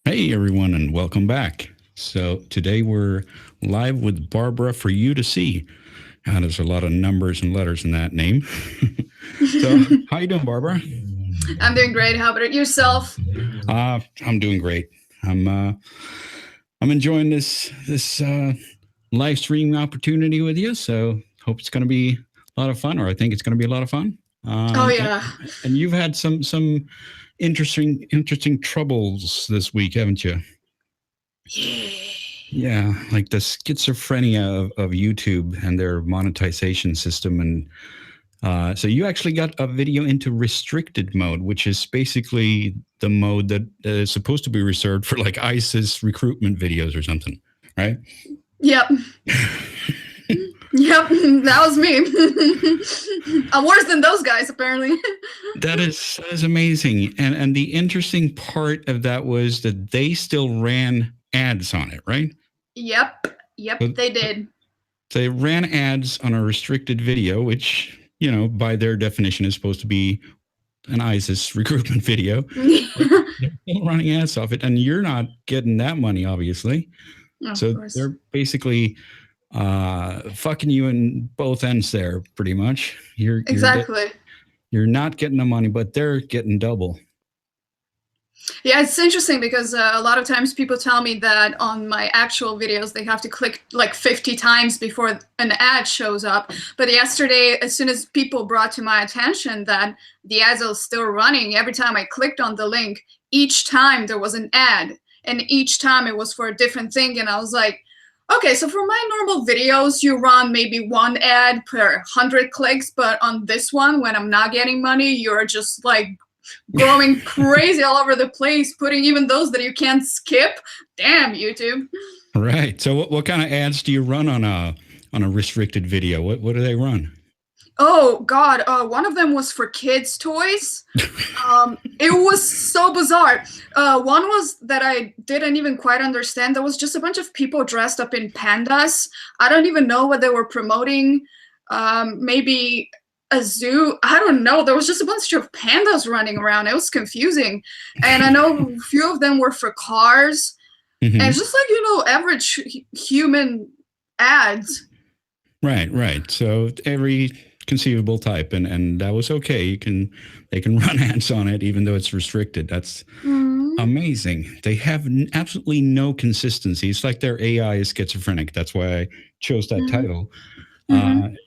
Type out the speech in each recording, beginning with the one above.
Hey everyone, and welcome back. So today we're live with Barbara4u2c. There's a lot of numbers and letters in that name. So how you doing, Barbara? I'm doing great. How about yourself? I'm doing great. I'm uh, I'm enjoying this live streaming opportunity with you. So hope it's going to be a lot of fun, or I think it's going to be a lot of fun. Oh Um, and, yeah. and you've had some interesting troubles this week, haven't you? Yeah, like the schizophrenia of YouTube and their monetization system. And so you actually got a video into restricted mode, which is basically the mode that is supposed to be reserved for like ISIS recruitment videos or something, right? Yep. Yep. That was me. I'm worse than those guys, apparently. That is amazing. And the interesting part of that was that they still ran ads on it, right? Yep. Yep, So they did. they ran ads on a restricted video, which, by their definition is supposed to be an ISIS recruitment video. They're still running ads off it, and you're not getting that money, obviously. Of So course. they're basically fucking you in both ends there, pretty much. Exactly. You're not getting the money, but they're getting double. Yeah, it's interesting because a lot of times people tell me that on my actual videos they have to click like 50 times before an ad shows up. But yesterday, as soon as people brought to my attention that the ads are still running, every time I clicked on the link, each time there was an ad. And each time it was for a different thing. And I was like, okay, so for my normal videos, you run maybe one ad per 100 clicks. But on this one, when I'm not getting money, you're just like going crazy all over the place, putting even those that you can't skip. Damn, YouTube. Right. So what kind of ads do you run on a restricted video? What do they run? Oh God, one of them was for kids' toys. It was so bizarre. One was that I didn't even quite understand. There was just a bunch of people dressed up in pandas. I don't even know what they were promoting. Maybe a zoo. I don't know. There was just a bunch of pandas running around. It was confusing. And I know a few of them were for cars. Mm-hmm. And just like, average human ads. Right. So every conceivable type, and that was okay. They can run ads on it even though it's restricted. That's amazing. They have absolutely no consistency. It's like their AI is schizophrenic. That's why I chose that title.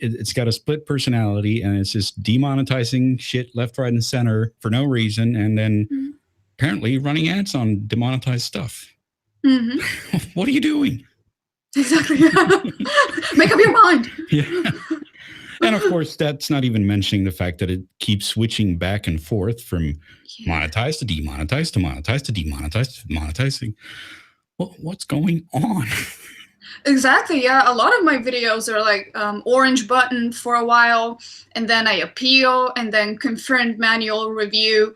It's got a split personality, and it's just demonetizing shit left, right, and center for no reason, and then apparently running ads on demonetized stuff. What are you doing? Exactly. Make up your mind. Yeah. And of course, that's not even mentioning the fact that it keeps switching back and forth from monetize to demonetize to monetize to demonetize to monetizing. What's going on? Exactly. Yeah, a lot of my videos are like orange button for a while, and then I appeal, and then confirmed manual review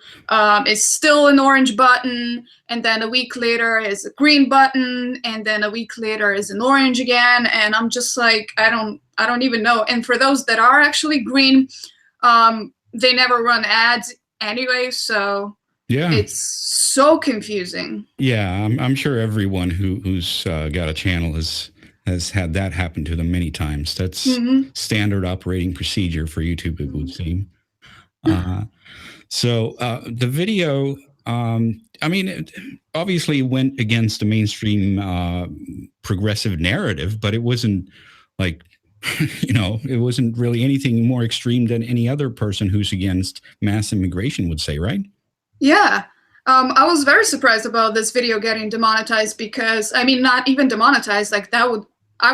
is still an orange button, and then a week later is a green button, and then a week later is an orange again, and I'm just like, I don't even know. And for those that are actually green, they never run ads anyway, so yeah, it's so confusing. Yeah, I'm sure everyone who's got a channel has had that happen to them many times. That's standard operating procedure for YouTube, it would seem. So the video, I mean, it obviously went against the mainstream progressive narrative, but it wasn't like, it wasn't really anything more extreme than any other person who's against mass immigration would say, right? Yeah. I was very surprised about this video getting demonetized because, I mean, not even demonetized, like I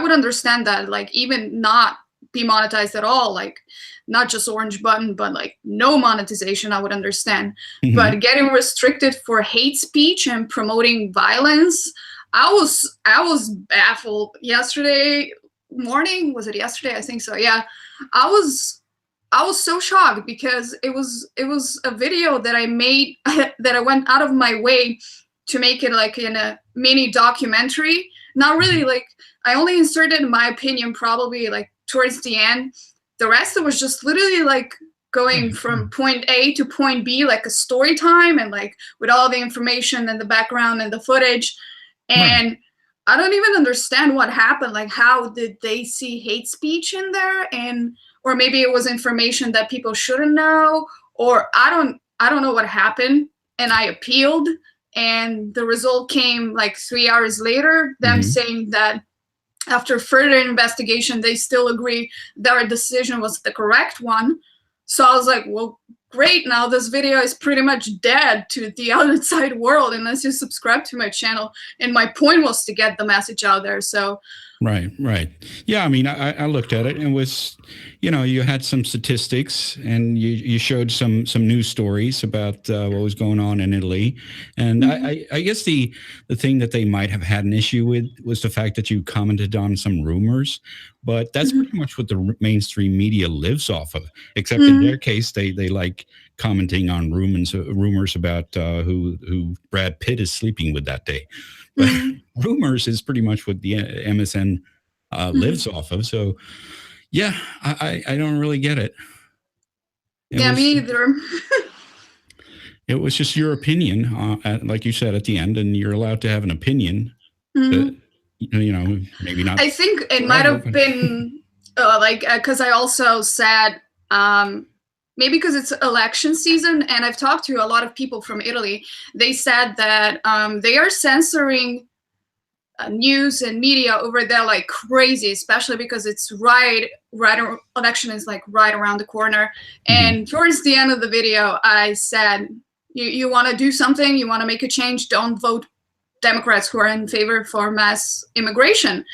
would understand that, like even not be monetized at all, like not just orange button, but like no monetization, I would understand. But getting restricted for hate speech and promoting violence, I was baffled yesterday morning. Was it yesterday? I think so. Yeah. I was so shocked because it was a video that I made that I went out of my way to make it like in a mini documentary. Not really, like I only inserted my opinion probably like towards the end. The rest it was just literally like going from point A to point B, like a story time, and like with all the information and the background and the footage. And I don't even understand what happened. Like, how did they see hate speech in there? And or maybe it was information that people shouldn't know, or I don't know what happened. And I appealed, and the result came like 3 hours later, them saying that after further investigation, they still agree their decision was the correct one. So I was like, well, great, now this video is pretty much dead to the outside world unless you subscribe to my channel. And my point was to get the message out there. So Right. Yeah, I mean, I looked at it, and it was, you had some statistics, and you showed some news stories about what was going on in Italy. And I guess the thing that they might have had an issue with was the fact that you commented on some rumors, but that's pretty much what the mainstream media lives off of, except in their case, they like commenting on rumors about who Brad Pitt is sleeping with that day. But rumors is pretty much what the MSN lives off of. So, yeah, I don't really get it. Me either. It was just your opinion, like you said at the end, and you're allowed to have an opinion. That, maybe not. I think it might have been because I also said maybe because it's election season, and I've talked to a lot of people from Italy. They said that they are censoring news and media over there like crazy, especially because it's election is like right around the corner. And towards the end of the video, I said, you want to do something, you want to make a change, don't vote Democrats who are in favor for mass immigration.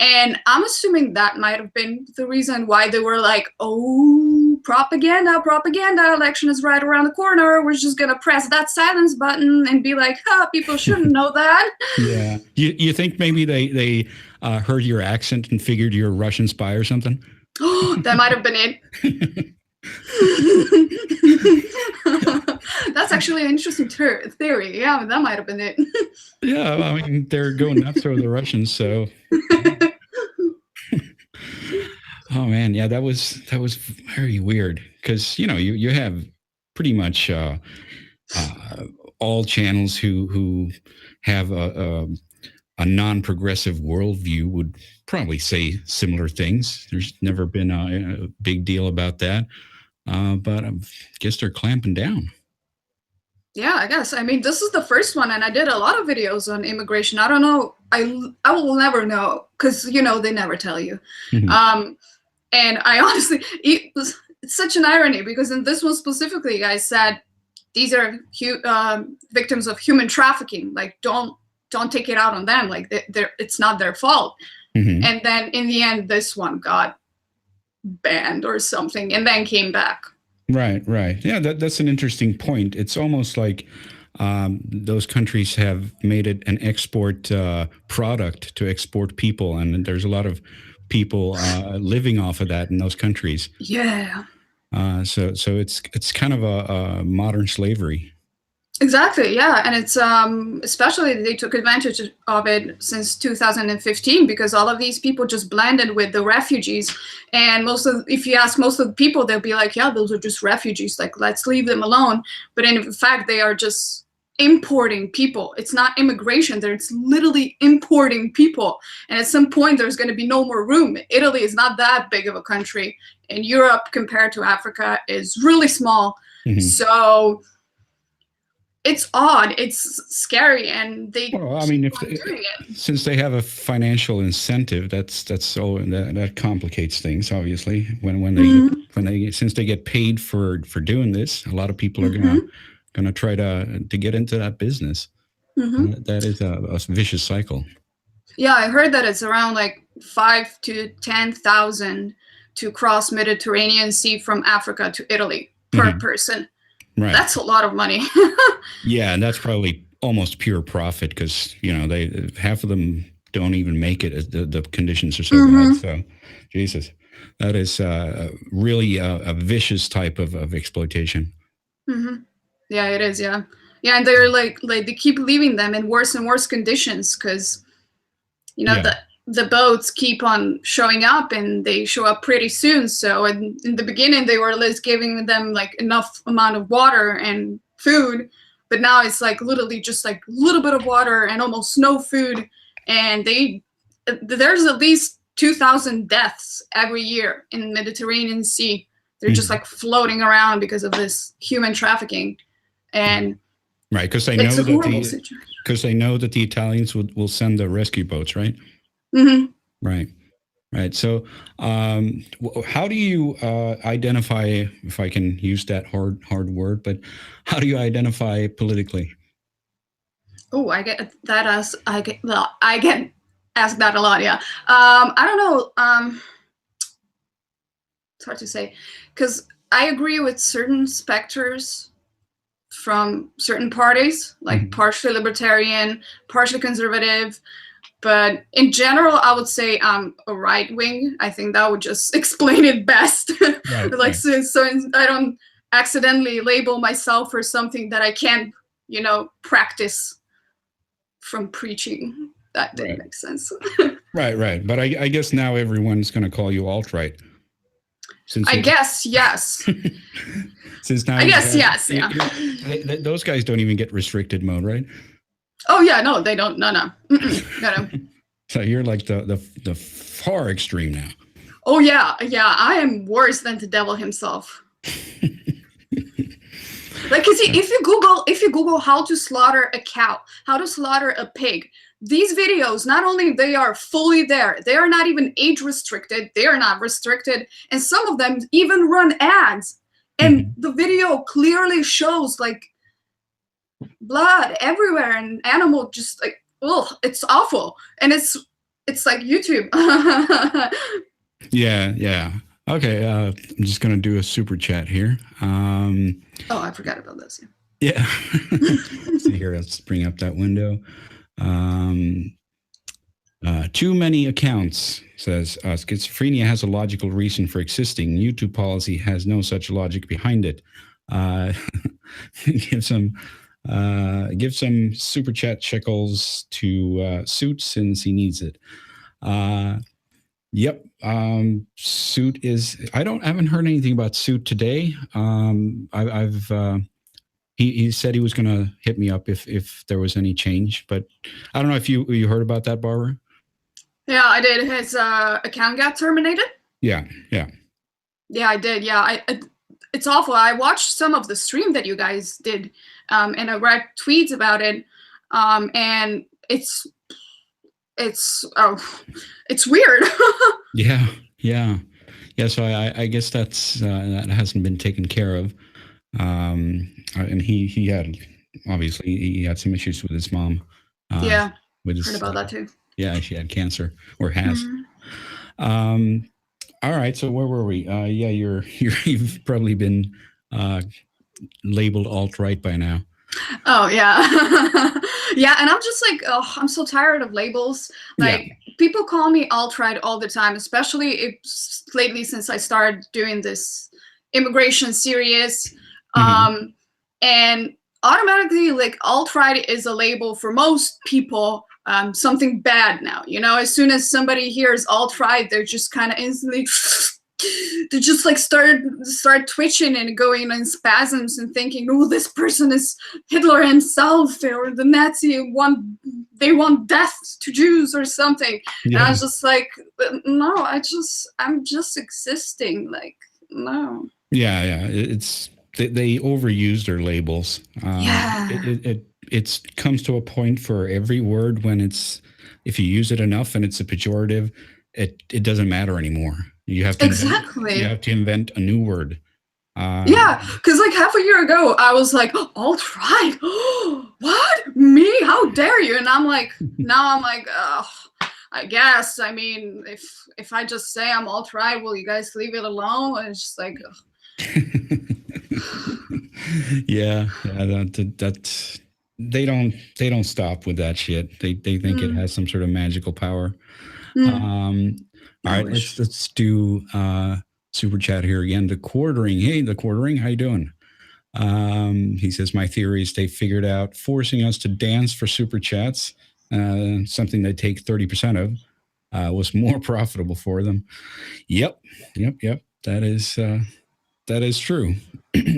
And I'm assuming that might have been the reason why they were like, oh, propaganda, election is right around the corner. We're just going to press that silence button and be like, people shouldn't know that. Yeah. You think maybe they heard your accent and figured you're a Russian spy or something? That might have been it. That's actually an interesting theory. Yeah, that might have been it. Yeah, I mean, they're going nuts over the Russians, so... Oh man, yeah, that was very weird because you have pretty much all channels who have a non-progressive worldview would probably say similar things. There's never been a big deal about that, but I guess they're clamping down. Yeah, I guess. I mean, this is the first one, and I did a lot of videos on immigration. I don't know. I will never know because they never tell you. And I honestly, it's such an irony because in this one specifically, I said these are victims of human trafficking. Like, don't take it out on them. Like, it's not their fault. And then in the end, this one got banned or something, and then came back. Right. Yeah, that's an interesting point. It's almost like those countries have made it an export product to export people, and there's a lot of people living off of that in those countries. Yeah. So it's kind of a modern slavery. Exactly. Yeah, and it's especially they took advantage of it since 2015 because all of these people just blended with the refugees, and if you ask most of the people, they'll be like, yeah, those are just refugees. Like, let's leave them alone. But in fact, they are just importing people. It's not immigration there, it's literally importing people. And at some point there's going to be no more room. Italy is not that big of a country, and Europe compared to Africa is really small. So it's odd, it's scary, and since they have a financial incentive, that complicates things. Obviously, since they get paid for doing this, a lot of people are gonna try to get into that business. That is a vicious cycle. Yeah, I heard that it's around like 5,000 to 10,000 to cross Mediterranean Sea from Africa to Italy per person. Right. That's a lot of money. Yeah, and that's probably almost pure profit because half of them don't even make it. The conditions are so bad. So, Jesus, that is really a vicious type of exploitation. Yeah, it is. Yeah, and they're like they keep leaving them in worse and worse conditions because the boats keep on showing up, and they show up pretty soon. So in the beginning, they were at least giving them like enough amount of water and food, but now it's like literally just like a little bit of water and almost no food. And there's at least 2,000 deaths every year in the Mediterranean Sea. They're just like floating around because of this human trafficking. And right, because they know that the Italians will send the rescue boats, right? Mm-hmm. Right. So, how do you identify, if I can use that hard word, but how do you identify politically? Oh, I get asked that a lot. Yeah. I don't know. It's hard to say, because I agree with certain specters from certain parties, like partially libertarian, partially conservative. But in general, I would say I'm a right wing. I think that would just explain it best. Right, like, right. So I don't accidentally label myself for something that I can't, practice from preaching. That didn't make sense. Right. But I guess now everyone's going to call you alt-right. I guess, yes. Since now, I guess, yes. Yeah. Those guys don't even get restricted mode, right? Oh yeah, no, they don't. No. No. So you're like the far extreme now. Oh yeah. I am worse than the devil himself. Like, you see, if you Google how to slaughter a cow, how to slaughter a pig, these videos, not only they are fully there, they are not even age restricted, they are not restricted, and some of them even run ads. And the video clearly shows like blood everywhere and animal just like, oh, it's awful. And it's like YouTube. Yeah. Okay, I'm just going to do a super chat here. Oh, I forgot about this. Yeah. See here, let's bring up that window. Too many accounts, says, schizophrenia has a logical reason for existing. YouTube policy has no such logic behind it. Give some super chat shekels to Suit since he needs it. Yep. Suit is, I haven't heard anything about Suit today. He said he was going to hit me up if there was any change, but I don't know if you heard about that, Barbara. Yeah, I did. His account got terminated. Yeah, I did. Yeah, it's awful. I watched some of the stream that you guys did, and I read tweets about it, and it's weird. Yeah. So I guess that hasn't been taken care of, and he had some issues with his mom. Yeah, with his, heard about that too. Yeah, she had cancer or has. All right, so where were we? Yeah, you've probably been labeled alt-right by now. Oh yeah. Yeah, and I'm just like, oh, I'm so tired of labels. Like, people call me alt-right all the time, especially lately since I started doing this immigration series. And automatically, like, alt-right is a label for most people, something bad now. As soon as somebody hears alt-right, they're just kind of instantly they just like start twitching and going in spasms and thinking, oh, this person is Hitler himself, or the Nazi they want death to Jews or something. Yeah. And I was just like, no, I'm just existing. Like, no. Yeah. They overuse their labels. It comes to a point for every word when if you use it enough and it's a pejorative, it doesn't matter anymore. You have to invent a new word. Yeah, because like half a year ago, I was like, alt-right. What? Me? How dare you? And now I'm like, I guess. I mean, if I just say I'm alt-right, will you guys leave it alone? And it's just like, yeah, that they don't stop with that shit. They think it has some sort of magical power. All right, let's do super chat here again. The Quartering. Hey, the Quartering, how you doing? He says, my theory is they figured out forcing us to dance for super chats, something they take 30% of. was more profitable for them. Yep. That is true.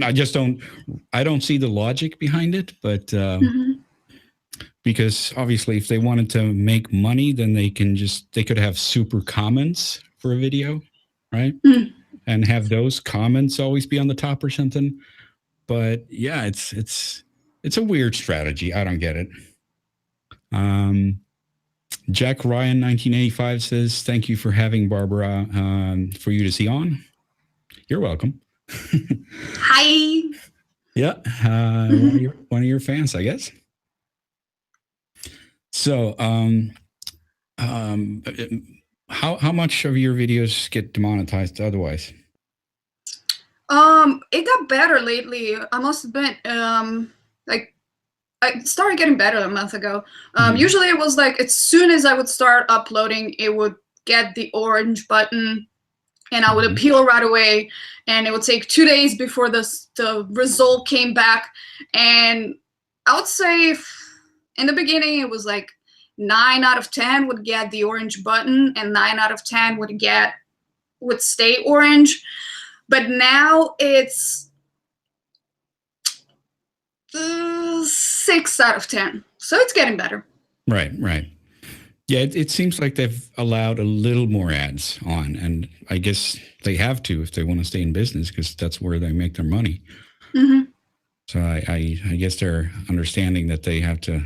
I don't see the logic behind it, but because obviously if they wanted to make money, then they could have super comments for a video, right? And have those comments always be on the top or something. But yeah, it's a weird strategy. I don't get it. Jack Ryan 1985 says, "Thank you for having Barbara4u2c on." You're welcome. Hi. Yeah, one of your fans, I guess. So, how much of your videos get demonetized otherwise? It got better lately. I must admit, like I started getting better a month ago. Usually it was like as soon as I would start uploading, it would get the orange button and I would appeal right away. And it would take 2 days before the result came back. And I would say in the beginning, it was like 9 out of 10 would get the orange button and 9 out of 10 would stay orange. But now it's 6 out of 10. So it's getting better. Right. Yeah, it seems like they've allowed a little more ads on, and I guess they have to if they want to stay in business because that's where they make their money. So I guess they're understanding that they have to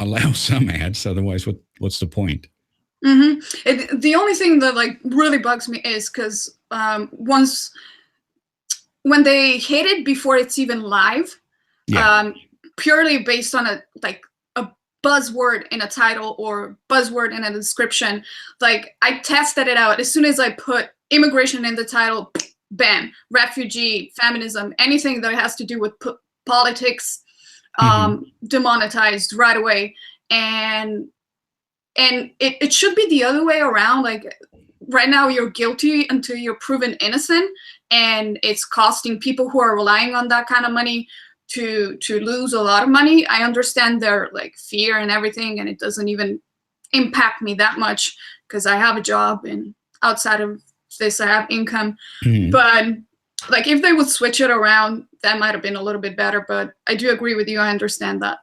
allow some ads, otherwise what's the point? The only thing that like really bugs me is because when they hit it before it's even live, purely based on a buzzword in a title or buzzword in a description, like I tested it out. As soon as I put immigration in the title, bam, refugee, feminism, anything that has to do with politics, demonetized right away. And it should be the other way around. Like right now you're guilty until you're proven innocent, and it's costing people who are relying on that kind of money to lose a lot of money. I understand their like fear and everything, and it doesn't even impact me that much because I have a job and outside of this I have income. But like if they would switch it around, that might have been a little bit better. But I do agree with you. I understand that.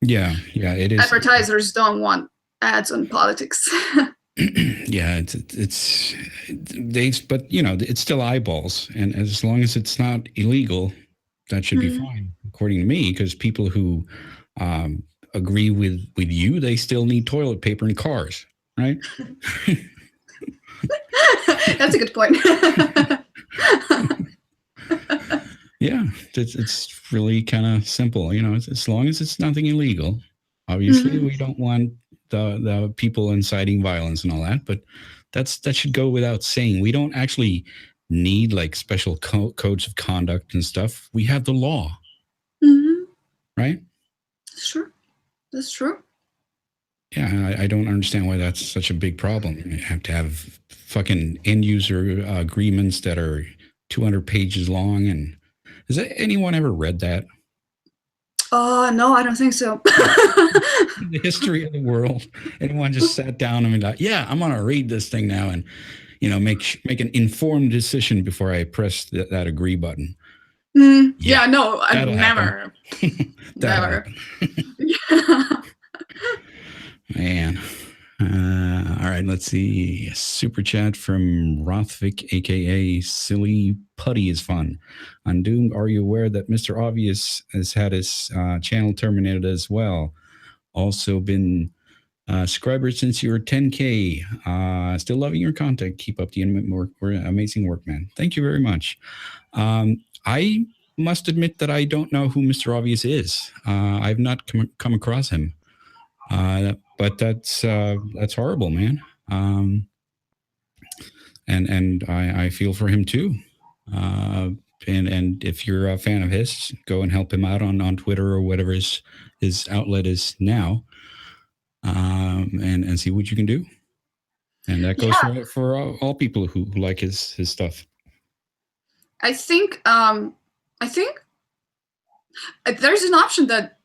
Yeah, it is. Advertisers don't want ads on politics. Yeah, but you know, it's still eyeballs, and as long as it's not illegal, that should be fine, according to me. Because people who agree with you, they still need toilet paper and cars, right? That's a good point. Yeah, it's really kind of simple. You know, as long as it's nothing illegal. Obviously, we don't want the people inciting violence and all that, but that should go without saying. We don't actually need like special codes of conduct and stuff. We have the law, right? Sure, that's true. Yeah, I don't understand why that's such a big problem. You have to have fucking end user agreements that are 200 pages long. And has anyone ever read that? No, I don't think so. The history of the world. Anyone just sat down and be like, yeah, I'm going to read this thing now and, you know, make an informed decision before I press that agree button. Yeah, no, I've never. Never. Man. All right, let's see. Super chat from Rothvik, aka Silly Putty is fun. On Doom, are you aware that Mr. Obvious has had his channel terminated as well? Also been subscriber since you were 10K. Still loving your content. Keep up the amazing work, man. Thank you very much. I must admit that I don't know who Mr. Obvious is. I've not come across him. But that's horrible, man. And I feel for him too. And if you're a fan of his, go and help him out on Twitter or whatever his outlet is now. And see what you can do. And that goes for all people who like his stuff. I think there's an option that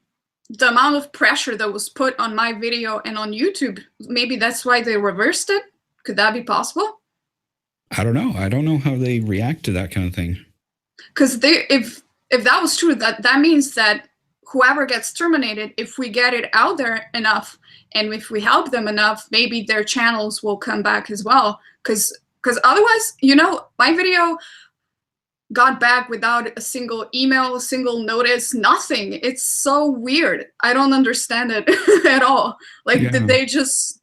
the amount of pressure that was put on my video and on YouTube, maybe that's why they reversed it. Could that be possible? I don't know. I don't know how they react to that kind of thing. Because if that was true, that means that whoever gets terminated, if we get it out there enough and if we help them enough, maybe their channels will come back as well. Because otherwise, you know, my video got back without a single email, a single notice, nothing. It's so weird. I don't understand it at all. Like, did they just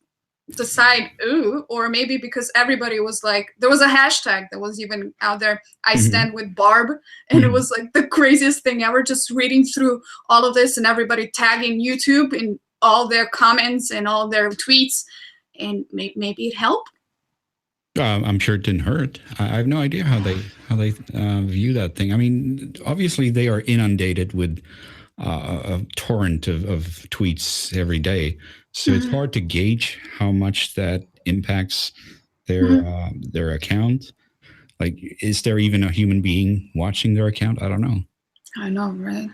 decide, ooh, or maybe because everybody was like, there was a hashtag that was even out there, I stand with Barb, and it was like the craziest thing ever, just reading through all of this and everybody tagging YouTube in all their comments and all their tweets, and maybe it helped. I'm sure it didn't hurt. I have no idea how they view that thing. I mean, obviously they are inundated with a torrent of tweets every day, so it's hard to gauge how much that impacts their account. Like, is there even a human being watching their account? I don't know. I know, right?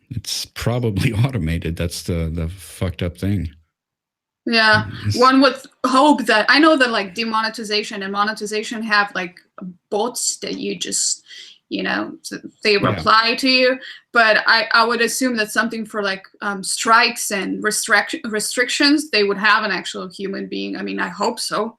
It's probably automated. That's the fucked up thing. Yeah, one would hope that, I know that like demonetization and monetization have like bots that you just, you know, they reply to you, but I would assume that something for like strikes and restrictions, they would have an actual human being. I mean, I hope so.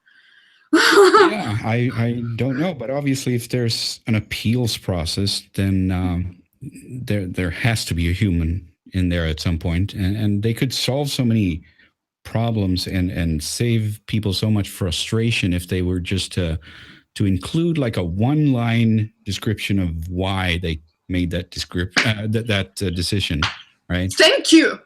Yeah, I don't know, but obviously if there's an appeals process, then there has to be a human in there at some point, and they could solve so many problems and save people so much frustration if they were just to include like a one-line description of why they made that decision, right? Thank you.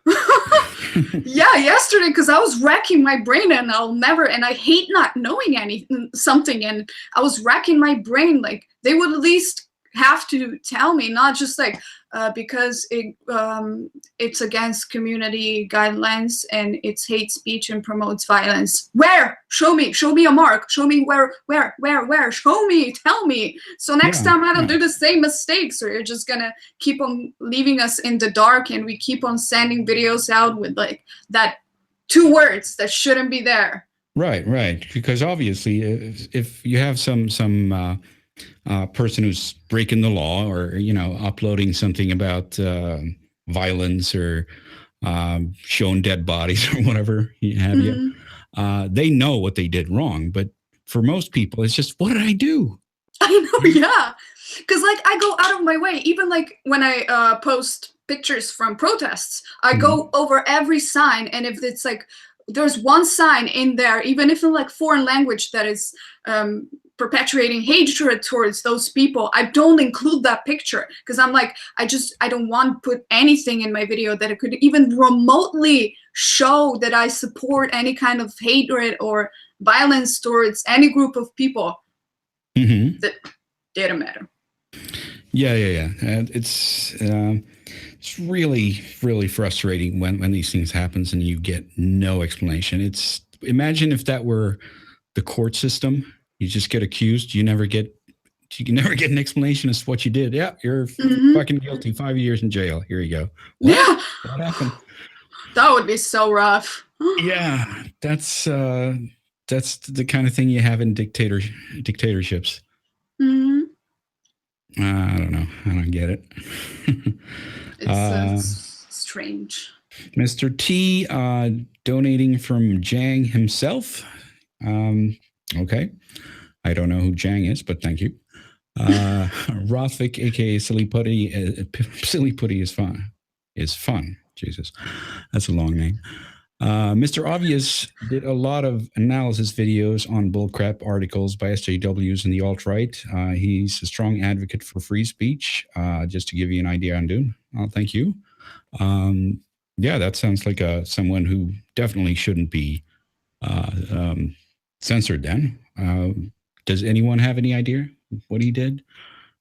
Yeah, yesterday, because I was racking my brain, and I hate not knowing something, and I was racking my brain. Like, they would at least have to tell me, not just like because it's against community guidelines and it's hate speech and promotes violence. Where? Show me a mark. Show me where? Show me, tell me. So next time I don't do the same mistakes, or you're just gonna keep on leaving us in the dark, and we keep on sending videos out with like that 2 words that shouldn't be there. Right. Because obviously, if you have some person who's breaking the law, or, you know, uploading something about violence, or showing dead bodies or whatever have you, they know what they did wrong. But for most people, it's just, what did I do? I know, yeah. Because like, I go out of my way, even like when I post pictures from protests, I go over every sign, and if it's like there's one sign in there, even if in like foreign language that is perpetuating hatred towards those people, I don't include that picture, because I'm like, I don't want to put anything in my video that it could even remotely show that I support any kind of hatred or violence towards any group of people. That didn't matter. Yeah. And it's really, really frustrating when these things happens and you get no explanation. Imagine if that were the court system. You just get accused. You can never get an explanation as to what you did. Yeah, you're fucking guilty. 5 years in jail. Here you go. What happened? That would be so rough. Yeah, that's the kind of thing you have in dictatorships. I don't know. I don't get it. It's strange. Mr. T donating from Jang himself. Okay. I don't know who Jang is, but thank you. Rothvik, aka Silly Putty. Silly Putty is fun. Jesus, that's a long name. Mr. Obvious did a lot of analysis videos on bullcrap articles by SJWs and the alt-right. He's a strong advocate for free speech, just to give you an idea on Dune. Thank you. Yeah, that sounds like someone who definitely shouldn't be censored then. Does anyone have any idea what he did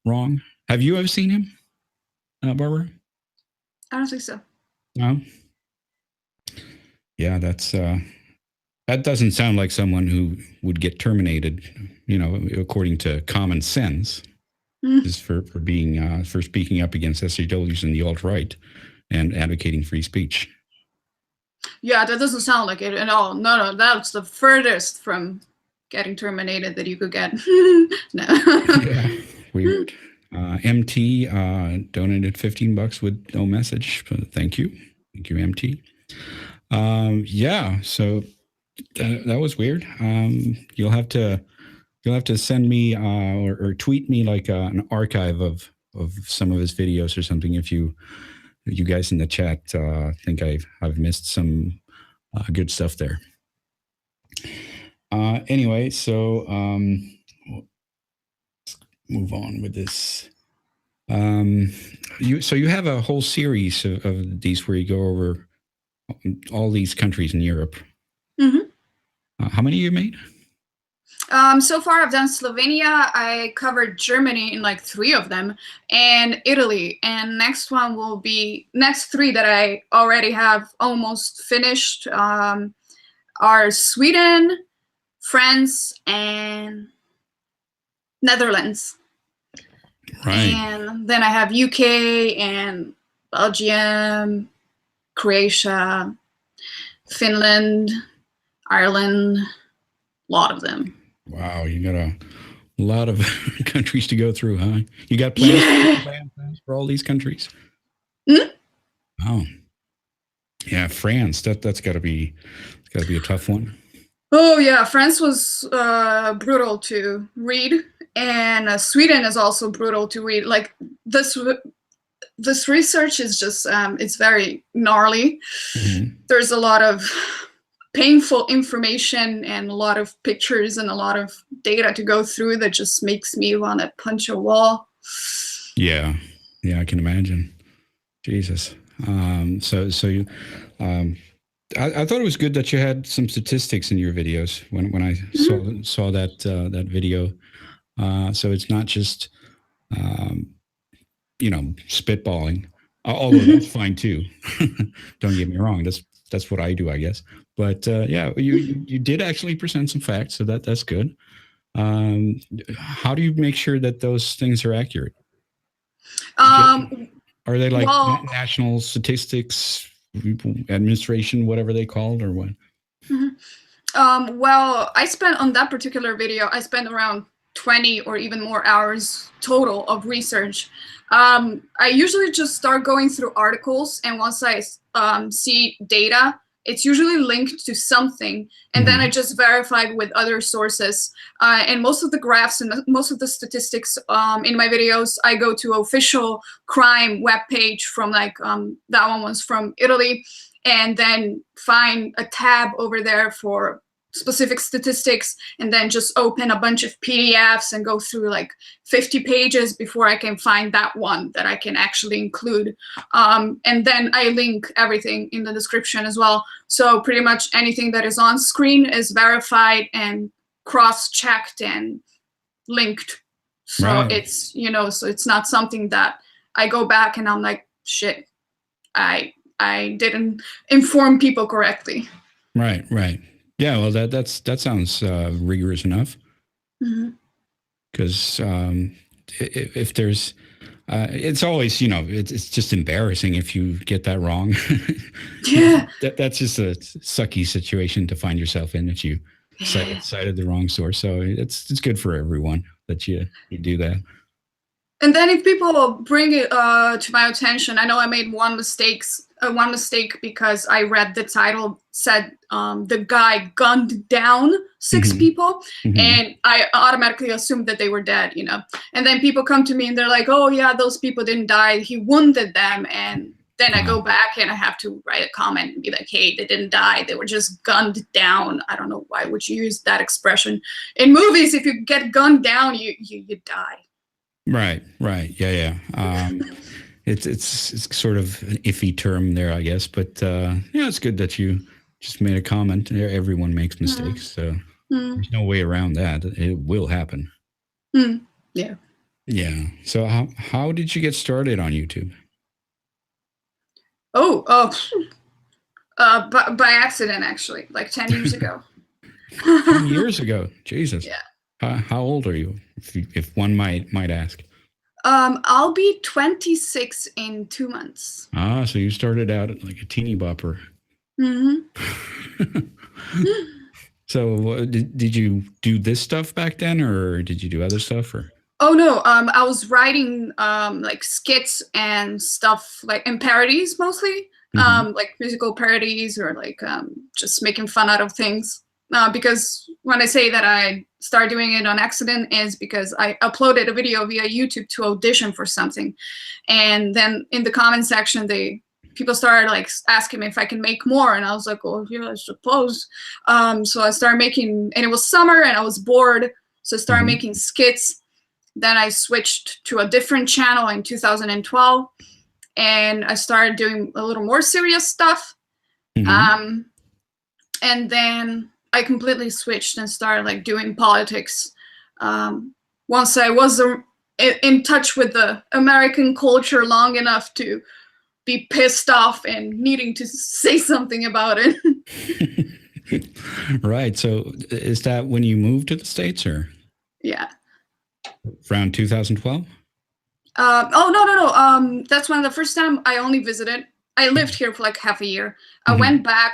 wrong? Have you ever seen him, Barbara? I don't think so. No? Yeah, that doesn't sound like someone who would get terminated, you know, according to common sense, is for being for speaking up against SJWs and the alt-right. and advocating free speech. Yeah, that doesn't sound like it at all. No, that's the furthest from getting terminated that you could get. No. Yeah, weird. MT donated $15 with no message. Thank you, MT. Yeah, so that was weird. You'll have to send me or tweet me like an archive of some of his videos or something if you guys in the chat think I've missed some good stuff there. Anyway, so let's move on with this. You have a whole series of these where you go over all these countries in Europe. Mm-hmm. How many you made? So far I've done Slovenia. I covered Germany in like 3 of them, and Italy. And next 3 that I already have almost finished are Sweden, France, and Netherlands. Right. And then I have UK and Belgium, Croatia, Finland, Ireland, a lot of them. Wow, you got a lot of countries to go through, huh? You got plans for all these countries? Mm-hmm. Oh, yeah, France. That's got to be a tough one. Oh yeah, France was brutal to read, and Sweden is also brutal to read. Like this research is just it's very gnarly. Mm-hmm. There's a lot of painful information and a lot of pictures and a lot of data to go through that just makes me want to punch a wall. Yeah, I can imagine. Jesus. So you, I thought it was good that you had some statistics in your videos when I mm-hmm. saw that video. So it's not just spitballing, although that's fine too. Don't get me wrong. That's what I do, I guess. But yeah, you did actually present some facts, so that's good. How do you make sure that those things are accurate? Are they like national statistics administration, whatever they called, or what? Mm-hmm. Well, I spent on that particular video, I spent around 20 or even more hours total of research. I usually just start going through articles, and once I see data, it's usually linked to something, and then I just verified with other sources. And most of the graphs and most of the statistics in my videos, I go to official crime webpage from like, that one was from Italy, and then find a tab over there for specific statistics, and then just open a bunch of PDFs and go through like 50 pages before I can find that one that I can actually include. And then I link everything in the description as well. So pretty much anything that is on screen is verified and cross-checked and linked. So right. It's, so it's not something that I go back and I'm like, shit, I didn't inform people correctly. Right. Yeah, well, that sounds rigorous enough. Because if there's, it's always, it's just embarrassing if you get that wrong. Yeah, that's just a sucky situation to find yourself in if you cited the wrong source. So it's good for everyone that you do that. And then if people bring it to my attention, I know I made one mistake because I read the title said the guy gunned down 6 people, and I automatically assumed that they were dead, And then people come to me and they're like, oh yeah, those people didn't die, he wounded them. And then I go back and I have to write a comment and be like, hey, they didn't die, they were just gunned down. I don't know why would you use that expression. In movies, if you get gunned down, you die. Right. Yeah. It's sort of an iffy term there, I guess, but yeah, it's good that you just made a comment. Everyone makes mistakes, so there's no way around that. It will happen. Yeah. So how did you get started on YouTube? By accident, actually, like 10 years ago. 10 years ago, Jesus. Yeah. How old are you, if one might ask? I'll be 26 in 2 months. Ah, so you started out like a teeny bopper. Mm-hmm. So did you do this stuff back then, or did you do other stuff? Or Oh no, I was writing like skits and stuff, like and parodies mostly, like musical parodies or like just making fun out of things. Because when I say that I started doing it on accident is because I uploaded a video via YouTube to audition for something, and then in the comment section people started like asking me if I can make more, and I was like, oh yeah, I suppose. So I started making, and it was summer and I was bored, so I started making skits. Then I switched to a different channel in 2012, and I started doing a little more serious stuff. And then I completely switched and started like doing politics. Once I was in touch with the American culture long enough to be pissed off and needing to say something about it. Right. So is that when you moved to the States, or? Yeah. Around 2012? Oh no. That's when the first time I only visited. I lived here for like half a year. I went back.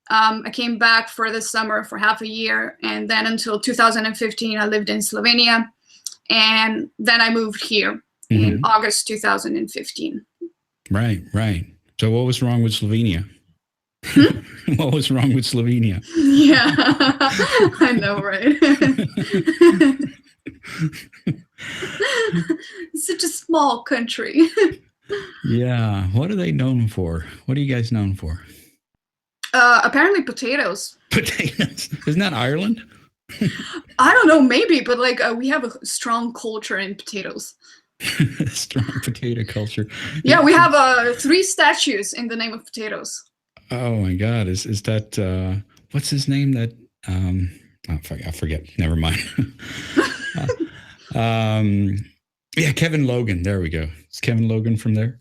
I came back for the summer for half a year, and then until 2015, I lived in Slovenia, and then I moved here in August 2015. Right. So what was wrong with Slovenia? What was wrong with Slovenia? Yeah, I know, right? It's such a small country. Yeah. What are they known for? What are you guys known for? Apparently potatoes. Potatoes. Isn't that Ireland? I don't know, maybe, but like we have a strong culture in potatoes. Strong potato culture. Yeah, we have 3 statues in the name of potatoes. Oh my God! Is that what's his name? That oh, I forget. Never mind. Yeah, Kevin Logan. There we go. Is Kevin Logan from there?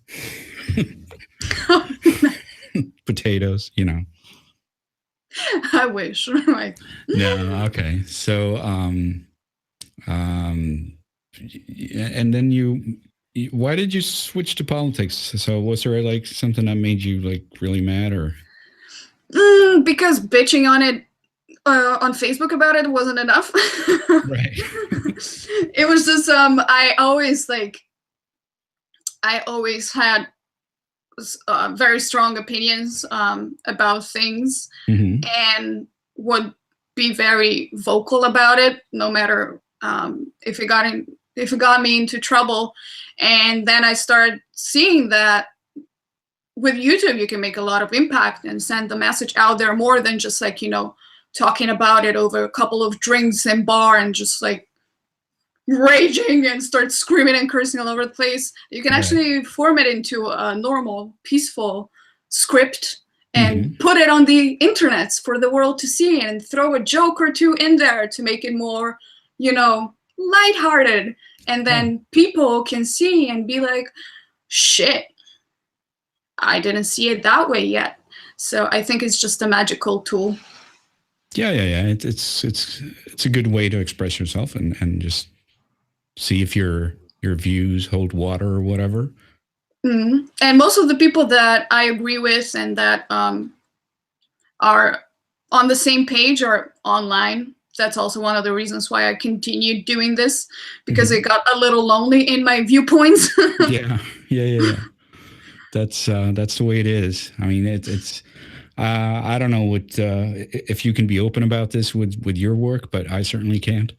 Potatoes, you know. I wish. Right. Yeah. Okay. So, and then why did you switch to politics? So was there like something that made you like really mad, or? Because bitching on it on Facebook about it wasn't enough. Right. It was just I always had very strong opinions about things, and would be very vocal about it, no matter if it got me into trouble. And then I started seeing that with YouTube, you can make a lot of impact and send the message out there more than just like, talking about it over a couple of drinks in bar and just like raging and start screaming and cursing all over the place. You can actually form it into a normal, peaceful script and put it on the internet for the world to see, and throw a joke or two in there to make it more, lighthearted. And then people can see and be like, shit, I didn't see it that way yet. So I think it's just a magical tool. Yeah. It's a good way to express yourself and just see if your views hold water or whatever. And most of the people that I agree with and that are on the same page are online. That's also one of the reasons why I continued doing this, because it got a little lonely in my viewpoints. Yeah. That's the way it is. I mean, it's I don't know what if you can be open about this with your work, but I certainly can't.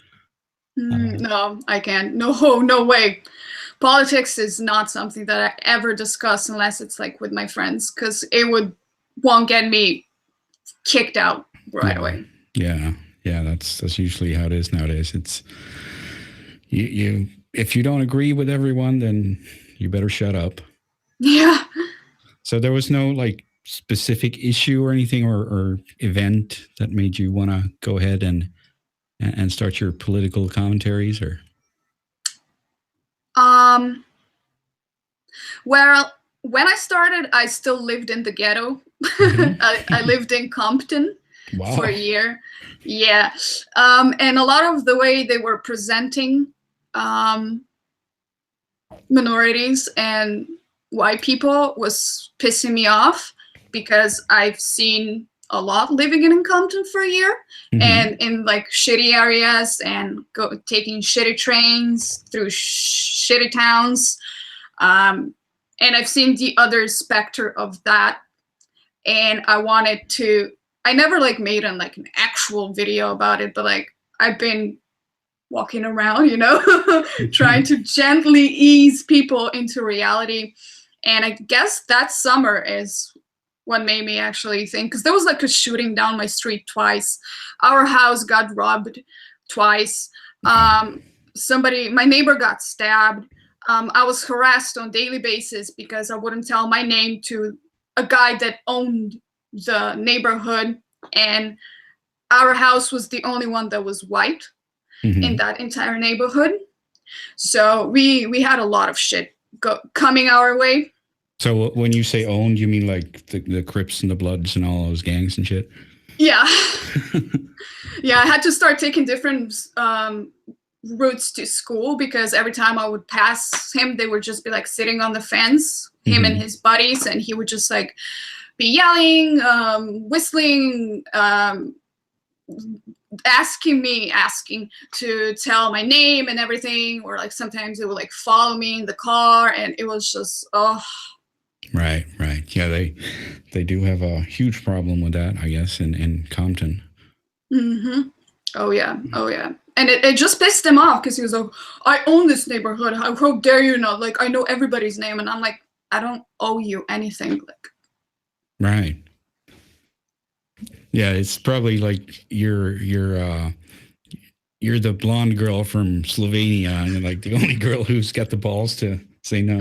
No, I can't. No way. Politics is not something that I ever discuss unless it's like with my friends, because it won't get me kicked out right away. Yeah. That's usually how it is nowadays. It's you if you don't agree with everyone, then you better shut up. Yeah. So there was no like specific issue or anything or event that made you want to go ahead and start your political commentaries, or? Well, when I started, I still lived in the ghetto. I lived in Compton for a year. Yeah. And a lot of the way they were presenting minorities and white people was pissing me off because I've seen a lot living in Compton for a year and in like shitty areas and taking shitty trains through shitty towns. And I've seen the other specter of that. And I never like made an actual video about it, but like I've been walking around, trying to gently ease people into reality. And I guess that summer is what made me actually think, because there was like a shooting down my street twice. Our house got robbed twice. My neighbor got stabbed. I was harassed on a daily basis because I wouldn't tell my name to a guy that owned the neighborhood, and our house was the only one that was white in that entire neighborhood. So we had a lot of shit coming our way. So when you say owned, you mean like the Crips and the Bloods and all those gangs and shit? Yeah. Yeah, I had to start taking different routes to school because every time I would pass him, they would just be like sitting on the fence, him and his buddies, and he would just like be yelling, whistling, asking to tell my name and everything, or like sometimes it would like follow me in the car, and it was just Right. Yeah, they do have a huge problem with that, I guess, in Compton. Oh yeah. And it just pissed him off because he was like, I own this neighborhood. How dare you not? Like, I know everybody's name. And I'm like, I don't owe you anything. Like, right. Yeah, it's probably like you're the blonde girl from Slovenia and you're like the only girl who's got the balls to say no.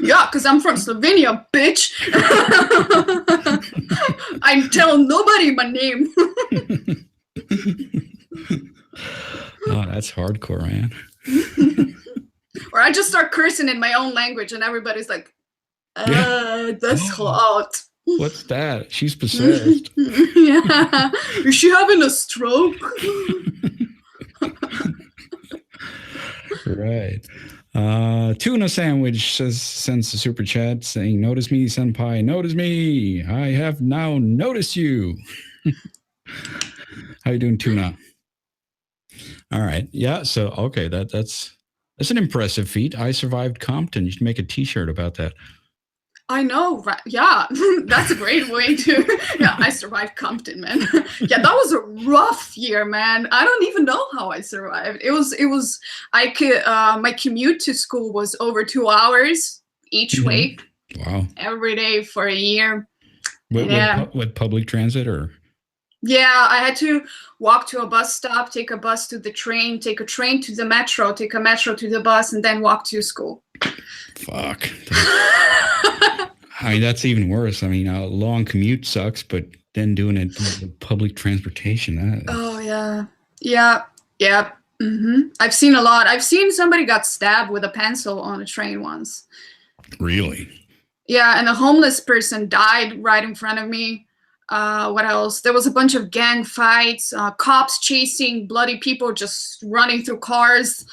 Yeah, because I'm from Slovenia, bitch. I'm telling nobody my name. Oh, that's hardcore, man. Or I just start cursing in my own language and everybody's like, that's hot. What's that? She's possessed. Yeah. Is she having a stroke? Right. Tuna Sandwich sends a super chat saying, notice me, senpai, notice me. I have now noticed you. How you doing, Tuna? All right. Yeah. So, okay. That's an impressive feat. I survived Compton. You should make a t-shirt about that. I know, right? Yeah, that's a great way to. Yeah, I survived Compton, man. Yeah, that was a rough year, man. I don't even know how I survived. It was. I could. My commute to school was over 2 hours each way. Wow. Every day for a year. With public transit or? Yeah, I had to walk to a bus stop, take a bus to the train, take a train to the metro, take a metro to the bus, and then walk to school. Fuck. I mean, that's even worse. I mean, a long commute sucks, but then doing it with public transportation. Oh, yeah. I've seen a lot. I've seen somebody got stabbed with a pencil on a train once. Really? Yeah, and a homeless person died right in front of me. What else? There was a bunch of gang fights, cops chasing bloody people just running through cars.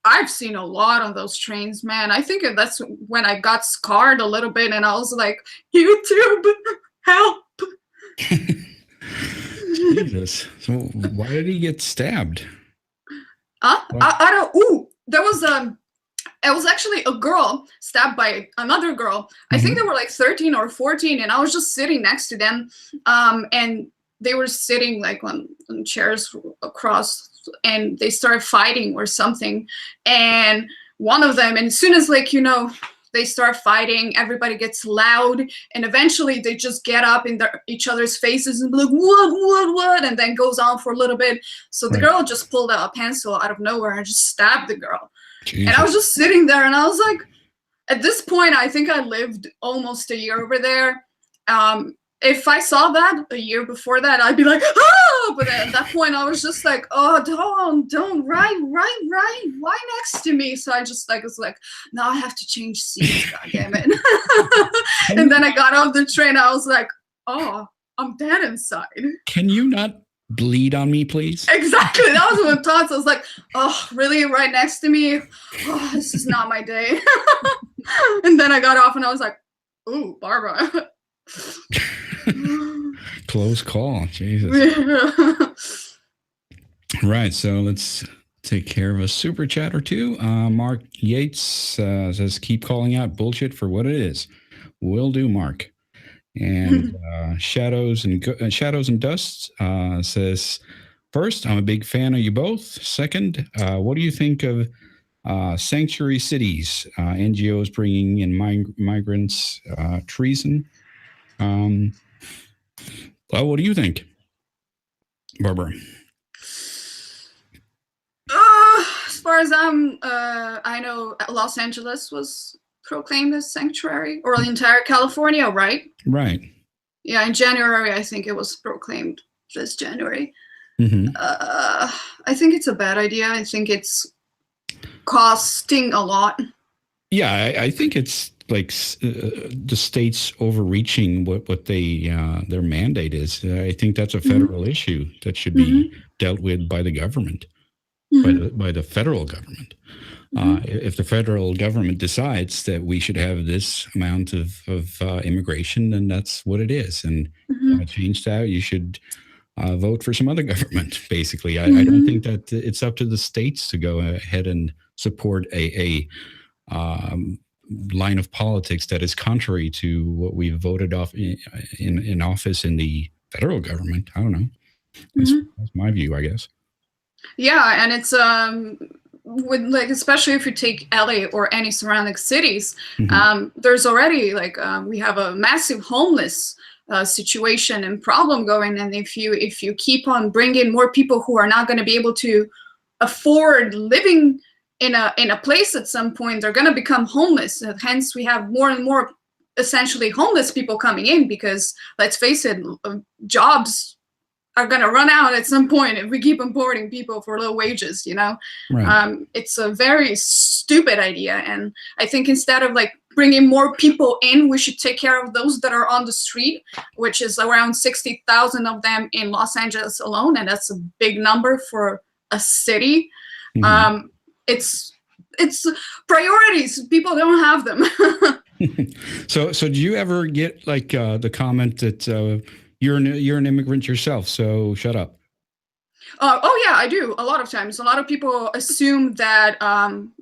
I've seen a lot on those trains, man. I think that's when I got scarred a little bit and I was like, YouTube, help. Jesus. So why did he get stabbed? I don't, there was it was actually a girl stabbed by another girl. I think they were like 13 or 14 and I was just sitting next to them. And they were sitting like on chairs across and they started fighting or something. And one of them, and as soon as they start fighting, everybody gets loud and eventually they just get up in each other's faces and be like, what? And then goes on for a little bit. So the girl just pulled out a pencil out of nowhere and just stabbed the girl. Jesus. And I was just sitting there and I was like, at this point, I think I lived almost a year over there. If I saw that a year before that, I'd be like, oh, but at that point I was just like, oh, don't, right, why next to me? So I just was like, now I have to change seats, goddammit. And then I got off the train, I was like, oh, I'm dead inside. Can you not bleed on me, please. Exactly. That was my thoughts. I was like, oh, really? Right next to me? Oh, this is not my day. And then I got off and I was like, ooh, Barbara. Close call. Jesus. Right. So let's take care of a super chat or two. Mark Yates says, keep calling out bullshit for what it is. Will do, Mark. And Shadows and Dust says, first, I'm a big fan of you both. Second, what do you think of sanctuary cities, NGOs bringing in migrants, treason? Well, what do you think, Barbara? As far as I know, Los Angeles was proclaimed as sanctuary, or the entire California, right? Right. Yeah, in January, I think it was proclaimed this January. I think it's a bad idea. I think it's costing a lot. Yeah, I think it's like the states overreaching what they their mandate is. I think that's a federal issue that should be dealt with by the government, by the federal government. If the federal government decides that we should have this amount of immigration, then that's what it is. And to change that, you should vote for some other government, basically. I don't think that it's up to the states to go ahead and support a line of politics that is contrary to what we voted off in office in the federal government. I don't know. That's my view, I guess. Yeah, and it's with like, especially if you take LA or any surrounding cities, there's already like we have a massive homeless situation and problem going, and if you keep on bringing more people who are not going to be able to afford living in a place at some point, they're going to become homeless. Hence, we have more and more essentially homeless people coming in because, let's face it, jobs are going to run out at some point if we keep importing people for low wages, you know? Right. It's a very stupid idea. And I think instead of like bringing more people in, we should take care of those that are on the street, which is around 60,000 of them in Los Angeles alone. And that's a big number for a city. It's priorities. People don't have them. So do you ever get like the comment that you're an immigrant yourself, so shut up? Oh yeah, I do. A lot of times, a lot of people assume that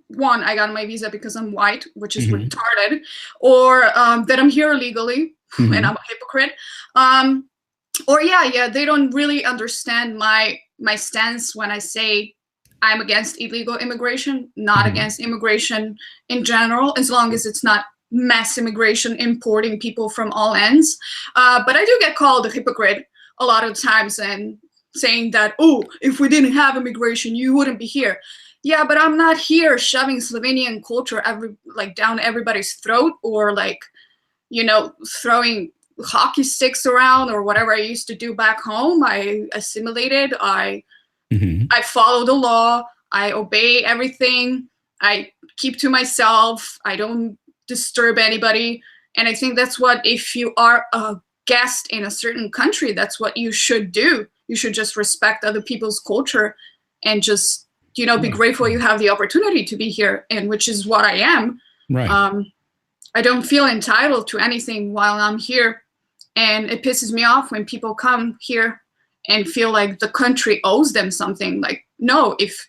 one, I got my visa because I'm white, which is retarded, or that I'm here illegally and I'm a hypocrite. Or yeah, they don't really understand my stance when I say I'm against illegal immigration, not against immigration in general, as long as it's not mass immigration importing people from all ends. But I do get called a hypocrite a lot of times and saying that, oh, if we didn't have immigration, you wouldn't be here. Yeah, but I'm not here shoving Slovenian culture down everybody's throat, or like, you know, throwing hockey sticks around or whatever I used to do back home. I assimilated. I follow the law. I obey everything. I keep to myself. I don't disturb anybody. And I think that's what, if you are a guest in a certain country, that's what you should do. You should just respect other people's culture and just, you know, be grateful you have the opportunity to be here, and which is what I am. Right. I don't feel entitled to anything while I'm here. And it pisses me off when people come here and feel like the country owes them something. Like, no, if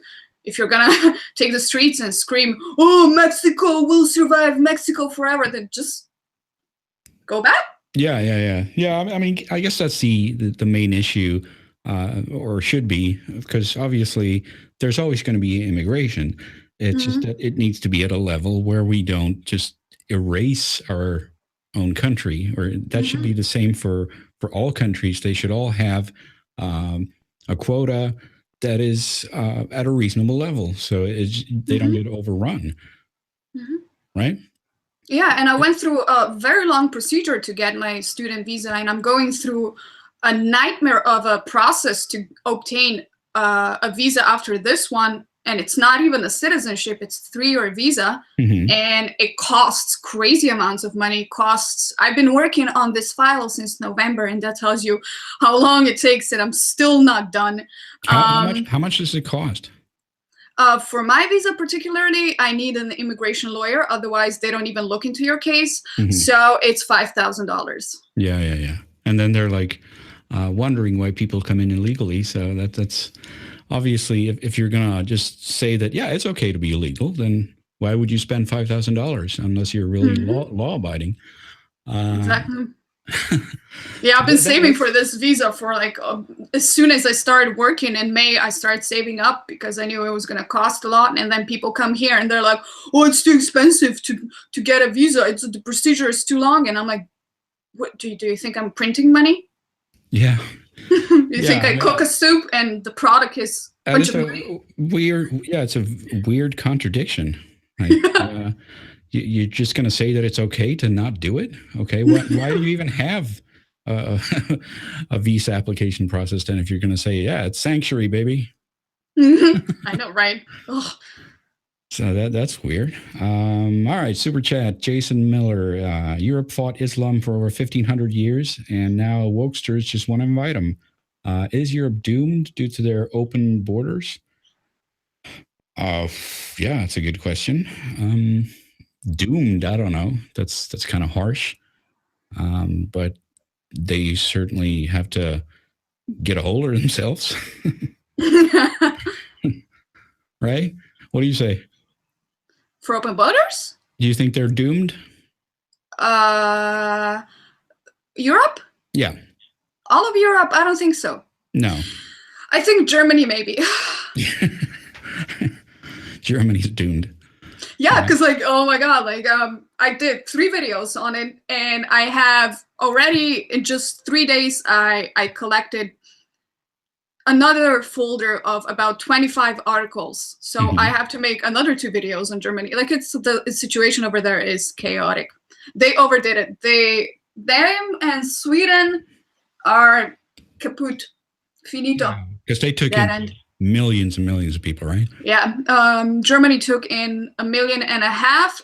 you're gonna take the streets and scream, oh, Mexico will survive, Mexico forever, then just go back. Yeah. I mean, I guess that's the main issue, or should be, because obviously there's always going to be immigration. It's just that it needs to be at a level where we don't just erase our own country, or that should be the same for all countries. They should all have a quota that is at a reasonable level, so they don't get overrun. Right? Yeah, and I went through a very long procedure to get my student visa, and I'm going through a nightmare of a process to obtain a visa after this one and it's not even a citizenship, it's 3-year visa. And it costs crazy amounts of money. I've been working on this file since November, and that tells you how long it takes, and I'm still not done. How much does it cost? For my visa particularly, I need an immigration lawyer, otherwise they don't even look into your case. So it's $5,000. Yeah. And then they're like wondering why people come in illegally. So that's obviously, if you're gonna just say that, yeah, it's okay to be illegal, then why would you spend $5,000 unless you're really law abiding? Exactly. Yeah, I've been saving for this visa for like as soon as I started working in May, I started saving up because I knew it was going to cost a lot. And then people come here and they're like, "Oh, it's too expensive to get a visa. The procedure is too long." And I'm like, "What do you think I'm printing money?" Yeah. You think I cook a soup and the product is a bunch of money? It's a weird contradiction. Right? You're just going to say that it's okay to not do it? Okay, why do you even have a visa application process then if you're going to say, yeah, it's sanctuary, baby? I know, right? Ugh. So that's weird. All right, super chat. Jason Miller. Europe fought Islam for over 1,500 years, and now wokesters just want to invite them. Is Europe doomed due to their open borders? Yeah, that's a good question. Doomed, I don't know. That's kind of harsh. But they certainly have to get a hold of themselves. Right? What do you say? For open borders? Do you think they're doomed? Europe? Yeah. All of Europe? I don't think so. No. I think Germany maybe. Germany's doomed. Yeah, because like, oh my God, like I did 3 videos on it, and I have already in just 3 days, I collected another folder of about 25 articles. So I have to make another 2 videos on Germany. Like the situation over there is chaotic. They overdid it. Them and Sweden are kaput, finito. Because they took in millions and millions of people, right? Yeah. Germany took in 1.5 million,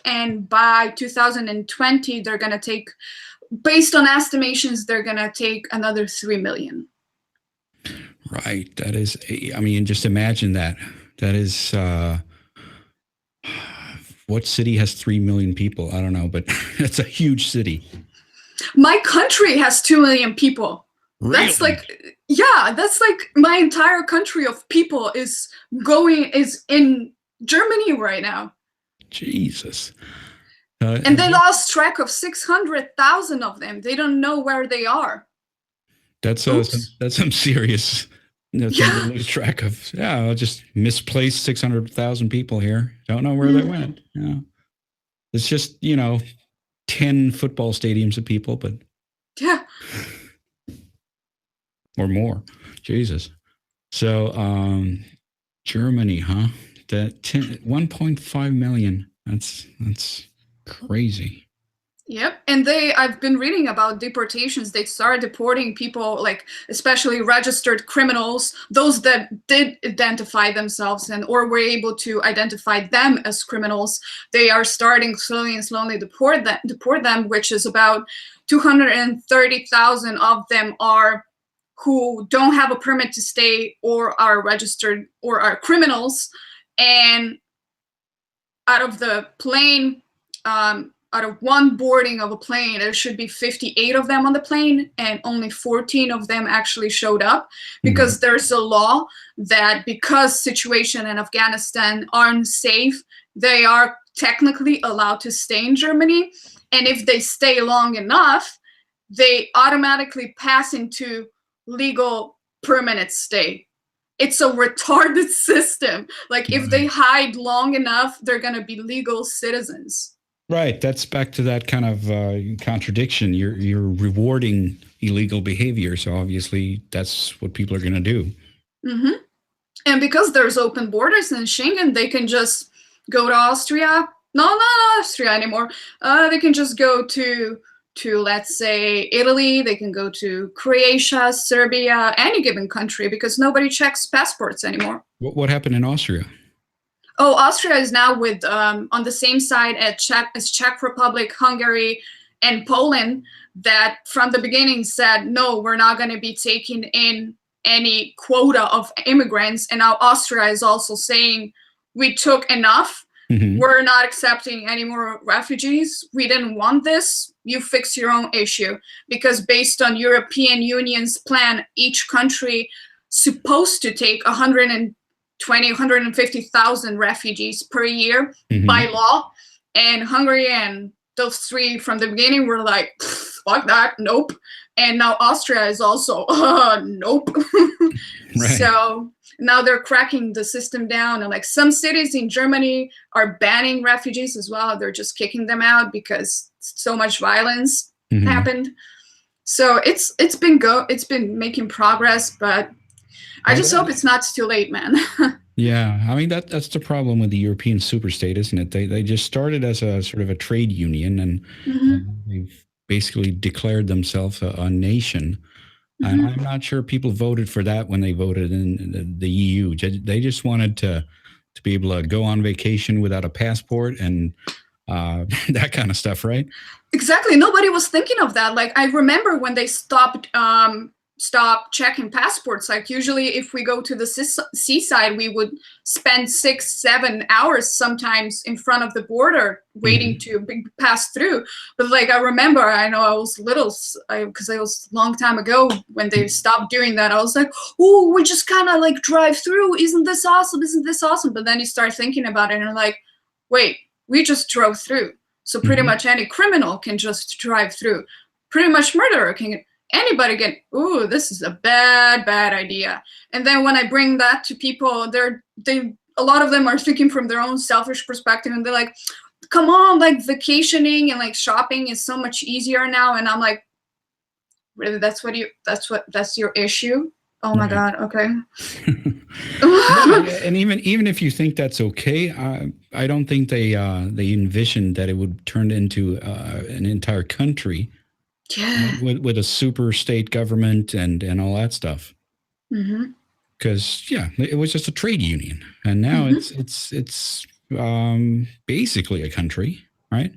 and by 2020, they're going to take, based on estimations, they're going to take another 3 million. Right. That is, I mean, just imagine that. That is, what city has 3 million people? I don't know, but that's a huge city. My country has 2 million people. Really? That's like my entire country of people is in Germany right now. Jesus. And they lost track of 600,000 of them. They don't know where they are. That's some serious. Something to lose track of. Yeah, I'll just misplaced 600,000 people here. Don't know where they went. Yeah, it's just 10 football stadiums of people, but yeah, or more. Jesus. So Germany, huh? That 1.5 million. That's crazy. Yep. And I've been reading about deportations. They started deporting people, like especially registered criminals, those that did identify themselves or were able to identify them as criminals. They are starting slowly and slowly deport them, which is about 230,000 of them are who don't have a permit to stay or are registered or are criminals. And out of the plane, out of one boarding of a plane, there should be 58 of them on the plane, and only 14 of them actually showed up because there's a law that because situation in Afghanistan aren't safe, they are technically allowed to stay in Germany. And if they stay long enough, they automatically pass into legal permanent stay. It's a retarded system. Like if they hide long enough, they're going to be legal citizens. Right. That's back to that kind of contradiction. You're rewarding illegal behavior. So obviously that's what people are going to do. And because there's open borders in Schengen, they can just go to Austria. No, not Austria anymore. They can just go to let's say Italy. They can go to Croatia, Serbia, any given country because nobody checks passports anymore. What happened in Austria? Oh, Austria is now with on the same side as Czech Republic, Hungary, and Poland, that from the beginning said, no, we're not going to be taking in any quota of immigrants. And now Austria is also saying, we took enough. Mm-hmm. We're not accepting any more refugees. We didn't want this. You fix your own issue. Because based on European Union's plan, each country supposed to take 150,000 refugees per year by law. And Hungary and those three from the beginning were like, fuck that, nope. And now Austria is also, nope. Right. So now they're cracking the system down. And like some cities in Germany are banning refugees as well. They're just kicking them out because so much violence happened. So it's been making progress, but I just hope it's not too late, man. Yeah, I mean that's the problem with the European superstate, isn't it? They just started as a sort of a trade union, and they've basically declared themselves a nation. And I'm not sure people voted for that when they voted in the EU. They just wanted to be able to go on vacation without a passport and that kind of stuff, right? Exactly. Nobody was thinking of that. Like I remember when they stopped checking passports. Like usually if we go to the seaside, we would spend 6-7 hours sometimes in front of the border waiting to pass through. But like I remember, I know I was little, because it was a long time ago when they stopped doing that. I was like, oh, we just kind of like drive through. Isn't this awesome? Isn't this awesome? But then you start thinking about it and you're like, wait, we just drove through. So pretty much any criminal can just drive through. Pretty much murderer can, anybody can, ooh, this is a bad idea. And then when I bring that to people, a lot of them are thinking from their own selfish perspective, and they're like, come on, like vacationing and like shopping is so much easier now. And I'm like, really, that's your issue? Oh my God. Okay. And even if you think that's okay, I don't think they envisioned that it would turn into an entire country, with a super state government and all that stuff. Because it was just a trade union, and now it's basically a country, right?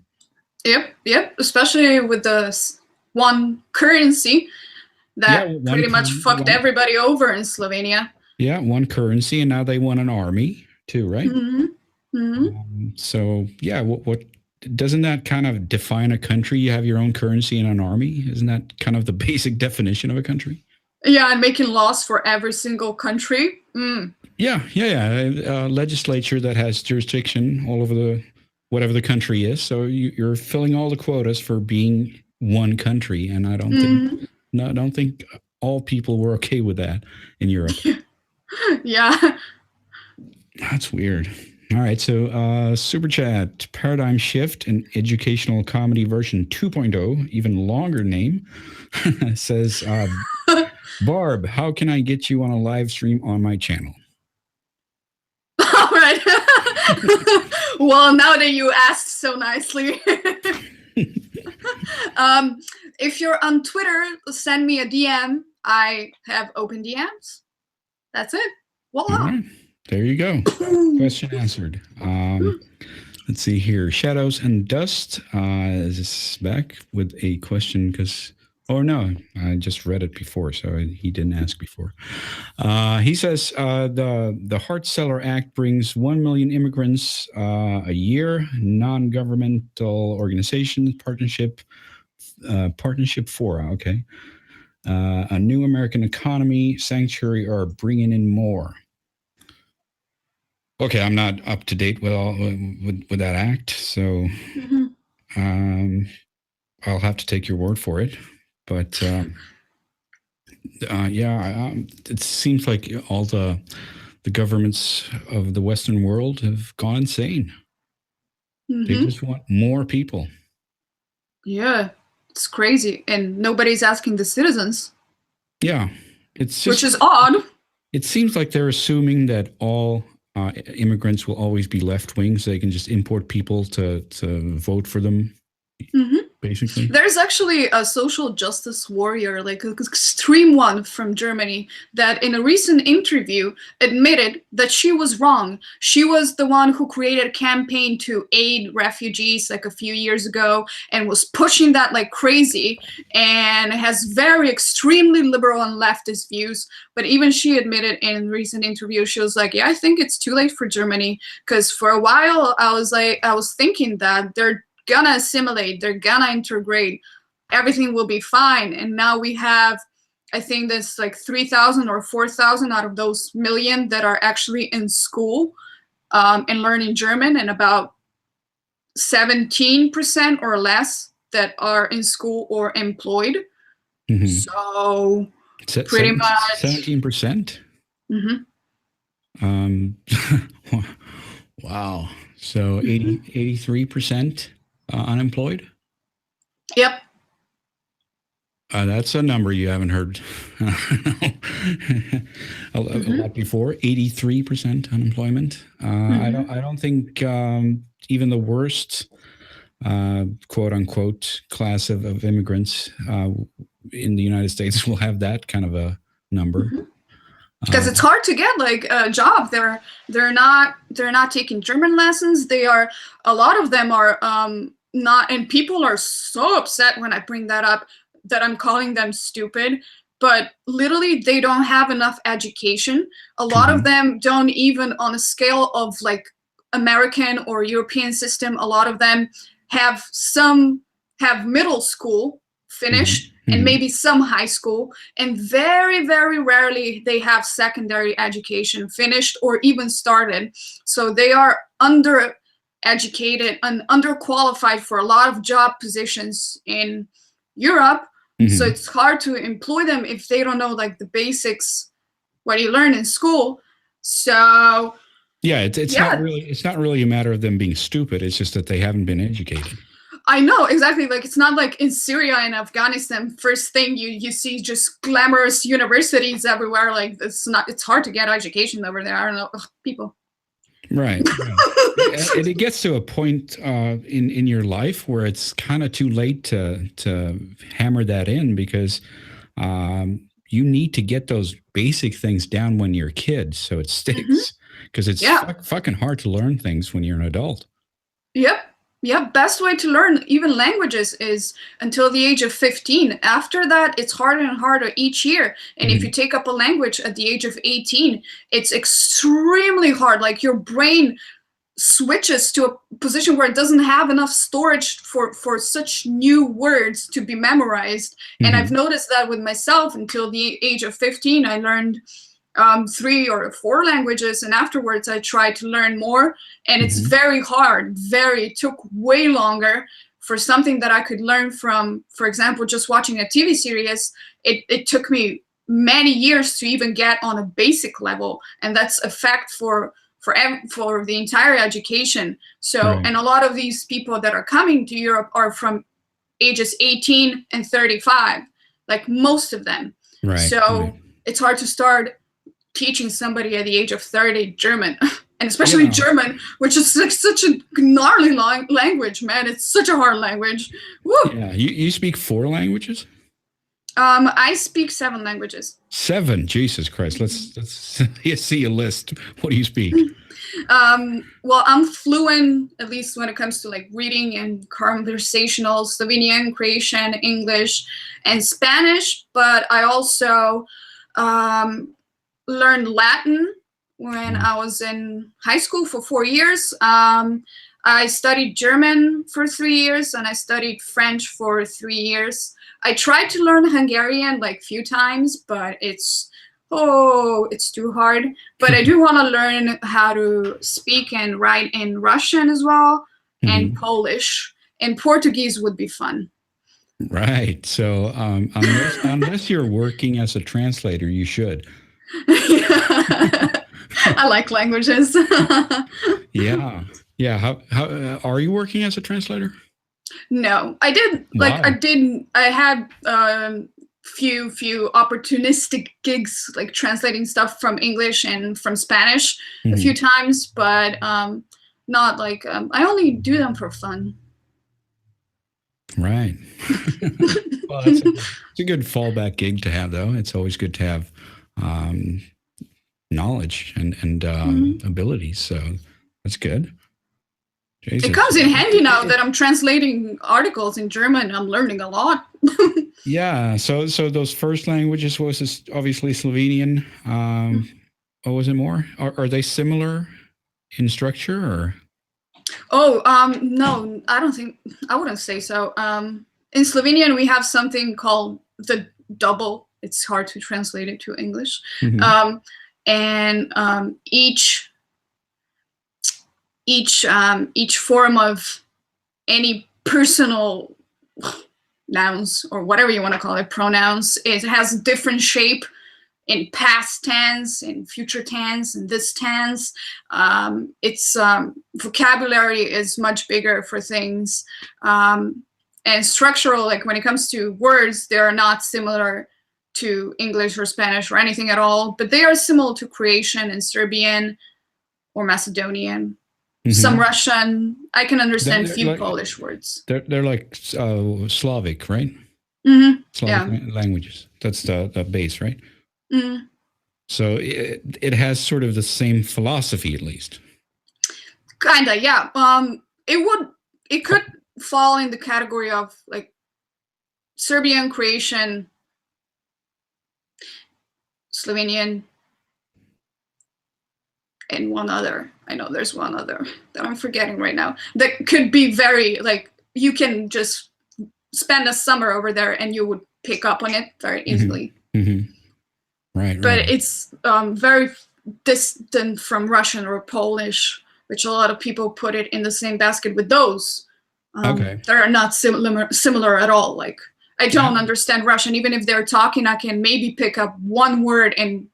Yep. Especially with the one currency. That pretty much fucked everybody over in Slovenia. Yeah, one currency, and now they want an army too, right? So what doesn't that kind of define a country? You have your own currency and an army. Isn't that kind of the basic definition of a country? Yeah, and making laws for every single country. Yeah. Legislature that has jurisdiction all over whatever the country is. So you're filling all the quotas for being one country, and I don't think. No, I don't think all people were okay with that in Europe. Yeah. That's weird. All right. So Super Chat, Paradigm Shift, an educational comedy version 2.0, even longer name, says, Barb, how can I get you on a live stream on my channel? All right. Well, now that you asked so nicely. If you're on Twitter, send me a DM. I have open DMs. That's it. Voila. Right. There you go. Question answered. Let's see here. Shadows and Dust is back with a question because, no, I just read it before, so he didn't ask before. He says the Hart-Celler Act brings 1 million immigrants a year, non-governmental organizations, Partnership Fora, okay. A new American economy, Sanctuary are bringing in more. Okay, I'm not up to date with that act, so I'll have to take your word for it. But it seems like all the governments of the Western world have gone insane. They just want more people. Yeah. It's crazy, and nobody's asking the citizens. Yeah, it's just, which is odd. It seems like they're assuming that all immigrants will always be left wing, so they can just import people to vote for them. basically. There's actually a social justice warrior, like an extreme one from Germany, that in a recent interview admitted that she was wrong. She was the one who created a campaign to aid refugees like a few years ago and was pushing that like crazy, and has very extremely liberal and leftist views. But even she admitted in a recent interview, she was like, yeah, I think it's too late for Germany, because for a while I was thinking that they're gonna assimilate, they're gonna integrate, everything will be fine. And now we have, I think there's like 3,000 or 4,000 out of those million that are actually in school and learning German, and about 17% or less that are in school or employed. Mm-hmm. So pretty much 17%. Mm-hmm. Wow. So 83% unemployed. Yep. That's a number you haven't heard a lot before. 83% unemployment. I don't think even the worst quote unquote class of immigrants in the United States will have that kind of a number. Because it's hard to get like a job. They're not taking German lessons. A lot of them are not, and people are so upset when I bring that up, that I'm calling them stupid. But literally, they don't have enough education. A lot of them don't even, on a scale of like American or European system, a lot of them have middle school finished and maybe some high school, and very, very rarely they have secondary education finished or even started. So they are undereducated and underqualified for a lot of job positions in Europe. So it's hard to employ them if they don't know like the basics, what you learn in school. So yeah, it's not really a matter of them being stupid. It's just that they haven't been educated. I know, exactly. Like, it's not like in Syria and Afghanistan, first thing you see just glamorous universities everywhere. Like, it's hard to get education over there. I don't know, people. Right. And it gets to a point in your life where it's kind of too late to hammer that in, because you need to get those basic things down when you're a kid so it sticks, because it's fucking hard to learn things when you're an adult. Yep. Yeah, best way to learn even languages is until the age of 15. After that, it's harder and harder each year. And if you take up a language at the age of 18, it's extremely hard. Like, your brain switches to a position where it doesn't have enough storage for such new words to be memorized. And I've noticed that with myself. Until the age of 15, I learned 3 or 4 languages, and afterwards I tried to learn more, and it's very hard. It took way longer for something that I could learn from, for example, just watching a TV series. It took me many years to even get on a basic level, and that's a fact for the entire education. So, and a lot of these people that are coming to Europe are from ages 18 and 35, like most of them. So it's hard to start teaching somebody at the age of 30 German, and especially German, which is like such a gnarly language, man. It's such a hard language. Woo. Yeah, you speak 4 languages? I speak 7 languages. 7? Jesus Christ. Let's see a list. What do you speak? Well, I'm fluent, at least when it comes to like reading and conversational, Slovenian, Croatian, English, and Spanish. But I also learned Latin when I was in high school for 4 years. I studied German for 3 years, and I studied French for 3 years. I tried to learn Hungarian like a few times, but it's too hard. But I do want to learn how to speak and write in Russian as well, and Polish, and Portuguese would be fun. Right. So unless you're working as a translator, you should. I like languages. Yeah. How are you working as a translator? No, I did. Like, I had few opportunistic gigs, like translating stuff from English and from Spanish a few times, but not like I only do them for fun. Right. Well, it's a good fallback gig to have, though. It's always good to have um, knowledge and abilities. So that's good. It Jesus. comes in handy now that I'm translating articles in German. I'm learning a lot. Yeah. So those first languages was obviously Slovenian. What was it more? Are they similar in structure or? Oh, no, I wouldn't say so. In Slovenian, we have something called the double. It's hard to translate it to English. Mm-hmm. And each form of any personal nouns, or whatever you want to call it, pronouns, it has a different shape in past tense, in future tense, in this tense. Its vocabulary is much bigger for things. And structural, like when it comes to words, they are not similar to English or Spanish or anything at all, but they are similar to Croatian and Serbian or Macedonian. Mm-hmm. Some Russian. I can understand a few Polish words. They're like Slavic, right? Mm-hmm. Slavic languages. That's the base, right? Mm-hmm. So it has sort of the same philosophy, at least. Kinda, yeah. It could fall in the category of like Serbian, Croatian, Slovenian, and one other. I know there's one other that I'm forgetting right now. That could be very, like, you can just spend a summer over there and you would pick up on it very easily. Mm-hmm. Right. But it's very distant from Russian or Polish, which a lot of people put it in the same basket with those. Okay. They are not similar at all. Like, I don't understand Russian. Even if they're talking, I can maybe pick up one word in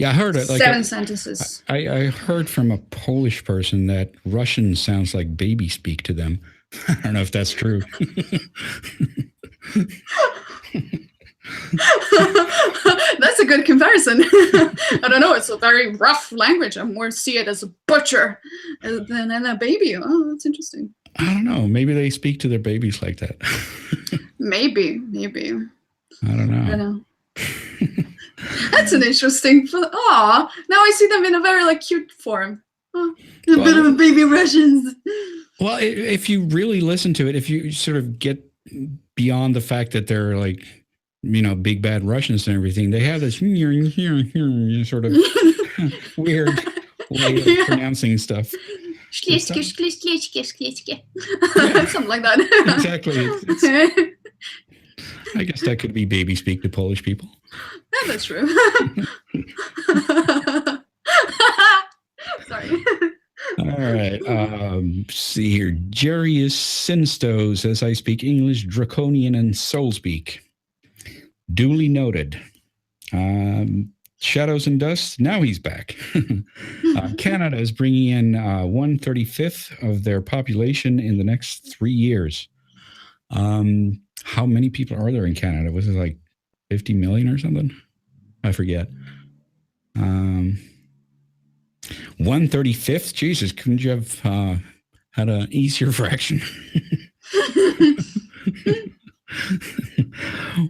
I heard it. Like 7 sentences. I heard from a Polish person that Russian sounds like baby speak to them. I don't know if that's true. That's a good comparison. I don't know. It's a very rough language. I more see it as a butcher than a baby. Oh, that's interesting. I don't know. Maybe they speak to their babies like that. Maybe. I don't know. I don't know. That's an interesting. Aw, now I see them in a very like cute form. Oh, a bit of a baby Russians. Well, if you really listen to it, if you sort of get beyond the fact that they're like, you know, big bad Russians and everything, they have this sort of weird way of pronouncing stuff. Something like that. Exactly. I guess that could be baby speak to Polish people. Yeah, that's true. Sorry. All right. See here. Jarius Sinsto says, I speak English, Draconian, and Soul Speak. Duly noted. Shadows and Dust, now he's back. Canada is bringing in 1/35 of their population in the next 3 years. How many people are there in Canada? Was it like 50 million or something? I forget. 1/35th? Jesus, couldn't you have had an easier fraction?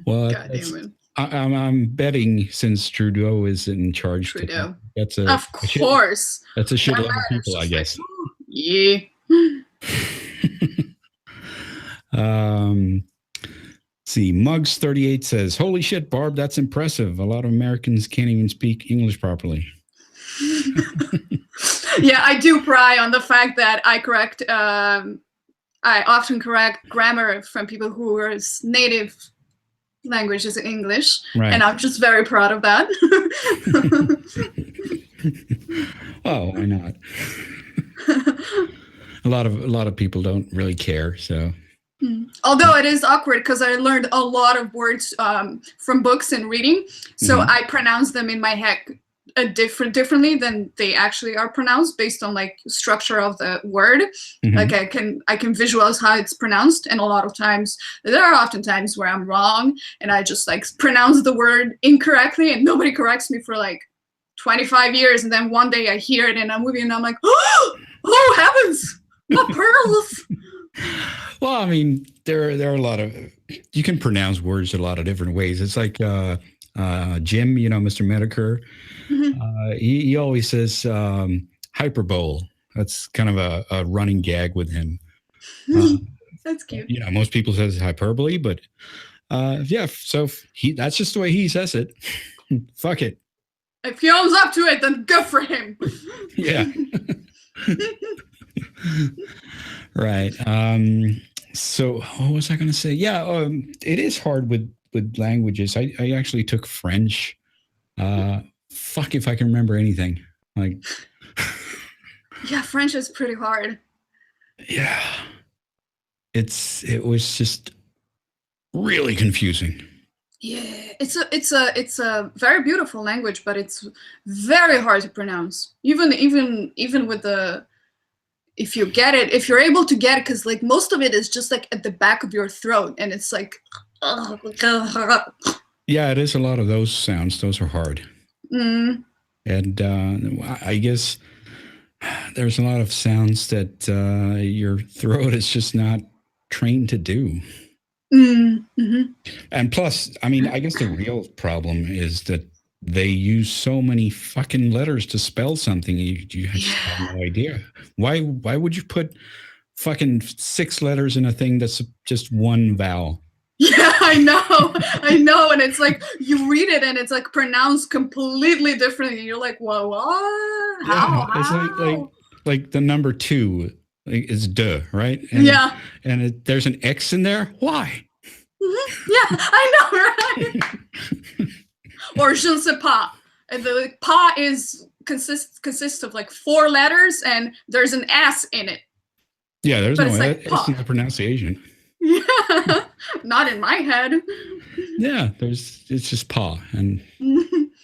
Well, I'm betting since Trudeau is in charge. Trudeau. That's of course. That's a shitload of people, I guess. Yeah. See, Mugs38 says, holy shit, Barb, that's impressive. A lot of Americans can't even speak English properly. Yeah, I do pry on the fact that I often correct grammar from people whose native language is English, right. And I'm just very proud of that. Oh, why not? A lot of people don't really care, so. Although it is awkward because I learned a lot of words from books and reading, so I pronounce them in my head differently than they actually are pronounced based on like structure of the word. Like I can visualize how it's pronounced, and a lot of times there are often times where I'm wrong and I just like pronounce the word incorrectly and nobody corrects me for like 25 years, and then one day I hear it in a movie and I'm like, oh heavens, my pearls. Well, I mean, there are a lot of you can pronounce words a lot of different ways. It's like Jim, Mr. Medicare. He always says hyperbole. That's kind of a running gag with him. That's cute. Most people says hyperbole, but yeah. So that's just the way he says it. Fuck it. If he owns up to it, then good for him. Yeah. Right. So what was I going to say? Yeah. It is hard with languages. I actually took French. Fuck if I can remember anything. Like. Yeah, French is pretty hard. Yeah. It was just really confusing. Yeah, it's a very beautiful language, but it's very hard to pronounce. Even with the, if you get it, if you're able to get it, because like most of it is just like at the back of your throat, and it's like. Yeah, it is a lot of those sounds. Those are hard. And I guess there's a lot of sounds that your throat is just not trained to do. And plus, I mean, I guess the real problem is that they use so many fucking letters to spell something. You just have no idea. Why would you put fucking 6 letters in a thing that's just one vowel? Yeah, I know. And it's like, you read it and it's like pronounced completely differently. You're like, whoa, what? How? It's like the number 2 is duh, right? And, And there's an X in there. Why? Yeah, I know, right? Or je ne sais pas. And the pas consists of like 4 letters and there's an S in it. Yeah, there's no S in the pronunciation. Yeah, not in my head. Yeah, it's just pa, and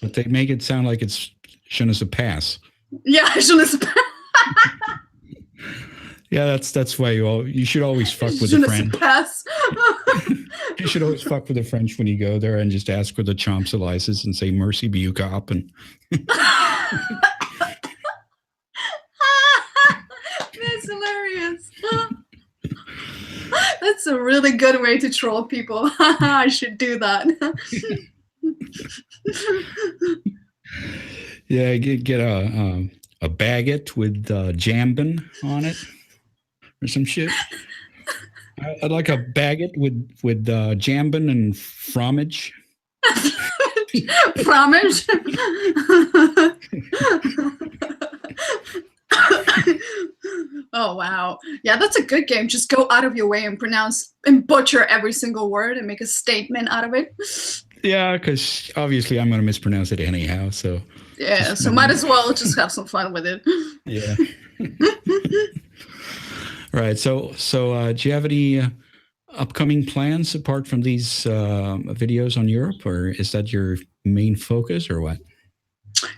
but they make it sound like it's je ne sais pas. Yeah, je ne sais pas. Yeah, that's why you should always fuck with the French. You should always fuck with the French when you go there and just ask for the Champs-Élysées and say "Merci bien cop" and. That's hilarious. That's a really good way to troll people. I should do that. Yeah, get a baguette with jambon on it or some shit. I'd like a baguette with jambon and fromage. Fromage? Oh, wow. Yeah, that's a good game. Just go out of your way and pronounce and butcher every single word and make a statement out of it. Yeah, because obviously I'm going to mispronounce it anyhow. So yeah, so might as well just have some fun with it. Yeah. Right. So do you have any upcoming plans apart from these videos on Europe, or is that your main focus, or what?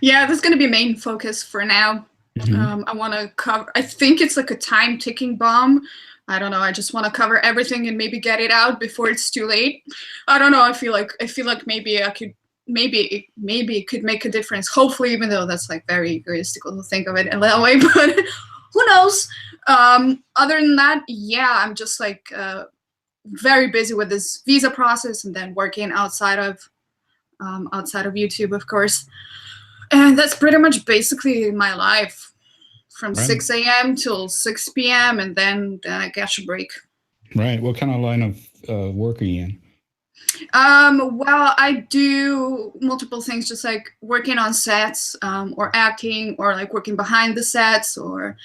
Yeah, that's going to be main focus for now. I want to cover, I think it's like a time ticking bomb. I don't know. I just want to cover everything and maybe get it out before it's too late. I don't know. I feel like maybe I could, maybe it could make a difference. Hopefully, even though that's like very egoistical to think of it in that way, but who knows? Other than that, yeah, I'm just like very busy with this visa process and then working outside of YouTube, of course. And that's pretty much basically my life from 6 a.m. till 6 p.m. and then I catch a break. Right. What kind of line of work are you in? Well, I do multiple things, just like working on sets, or acting, or like working behind the sets, or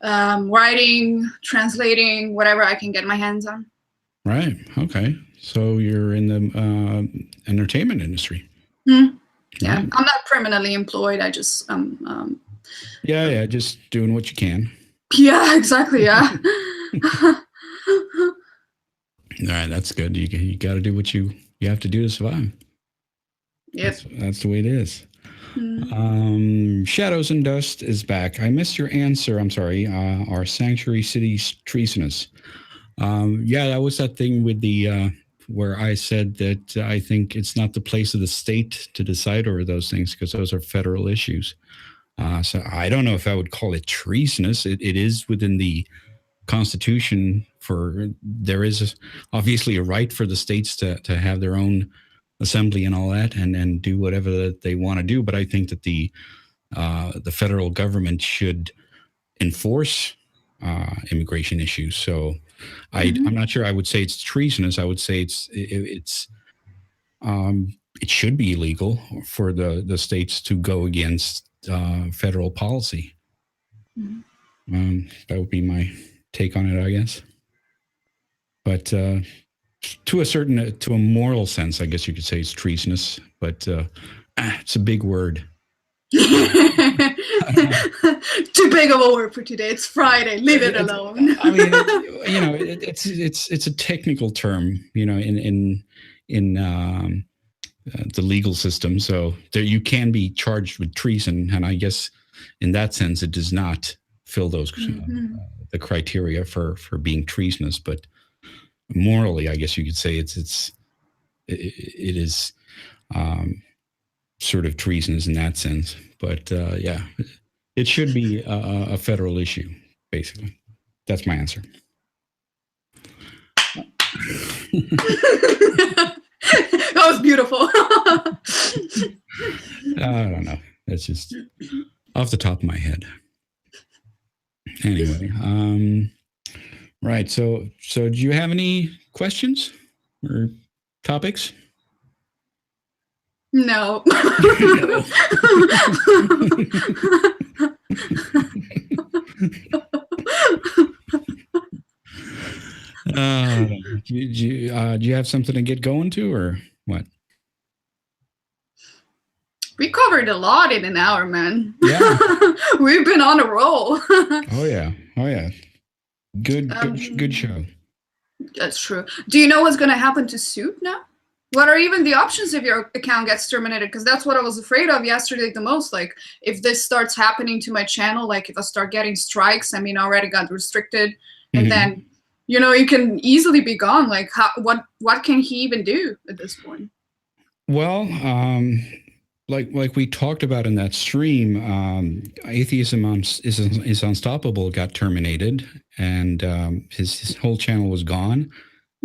writing, translating, whatever I can get my hands on. Right. Okay. So you're in the entertainment industry. Yeah, I'm not permanently employed. I just yeah, just doing what you can. Yeah, exactly. Yeah. All right, that's good. You got to do what you have to do to survive. Yep. That's the way it is. Shadows and Dust is back. I missed your answer. I'm sorry. Our sanctuary cities treasonous. Yeah, that was that thing with the where I said that I think it's not the place of the state to decide over those things because those are federal issues. So I don't know if I would call it treasonous. It is within the Constitution there is obviously a right for the states to have their own assembly and all that, and do whatever that they want to do. But I think that the federal government should enforce immigration issues. So I'm not sure I would say it's treasonous. I would say it should be illegal for the states to go against federal policy. That would be my take on it, I guess. But to a moral sense, I guess you could say it's treasonous. But it's a big word. Too big of a word for today. It's Friday. Leave it alone. I mean, it's a technical term, in the legal system. So you can be charged with treason, and I guess in that sense, it does not fill those the criteria for being treasonous. But morally, I guess you could say it is sort of treasonous in that sense. But yeah, it should be a federal issue, basically. That's my answer. That was beautiful. I don't know. That's just off the top of my head. Anyway, right. So do you have any questions or topics? No. Do you have something to get going to, or what? We covered a lot in an hour, man. Yeah. We've been on a roll. Oh yeah. Good show. That's true. Do you know what's going to happen to Suit now? What are even the options if your account gets terminated? Because that's what I was afraid of yesterday the most. Like, if this starts happening to my channel, like if I start getting strikes, I mean, I already got restricted, and then, you can easily be gone. Like, what can he even do at this point? Well, like we talked about in that stream, Atheism is Unstoppable got terminated, and his whole channel was gone,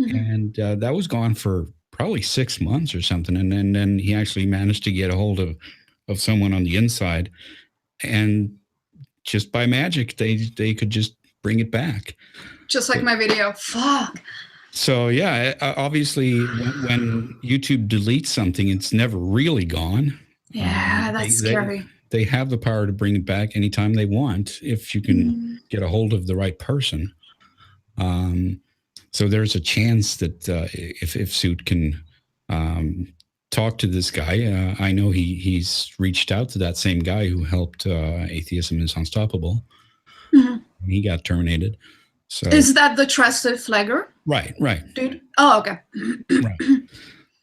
and that was gone for probably 6 months or something, and then he actually managed to get a hold of someone on the inside, and just by magic they could just bring it back, just like my video. Fuck. So yeah, obviously when YouTube deletes something, it's never really gone. Yeah, that's scary. They have the power to bring it back anytime they want if you can get a hold of the right person. So there's a chance that if Suit can talk to this guy, I know he's reached out to that same guy who helped Atheism is Unstoppable. He got terminated. So is that the trusted flagger? Right. Dude. Oh, okay. Right.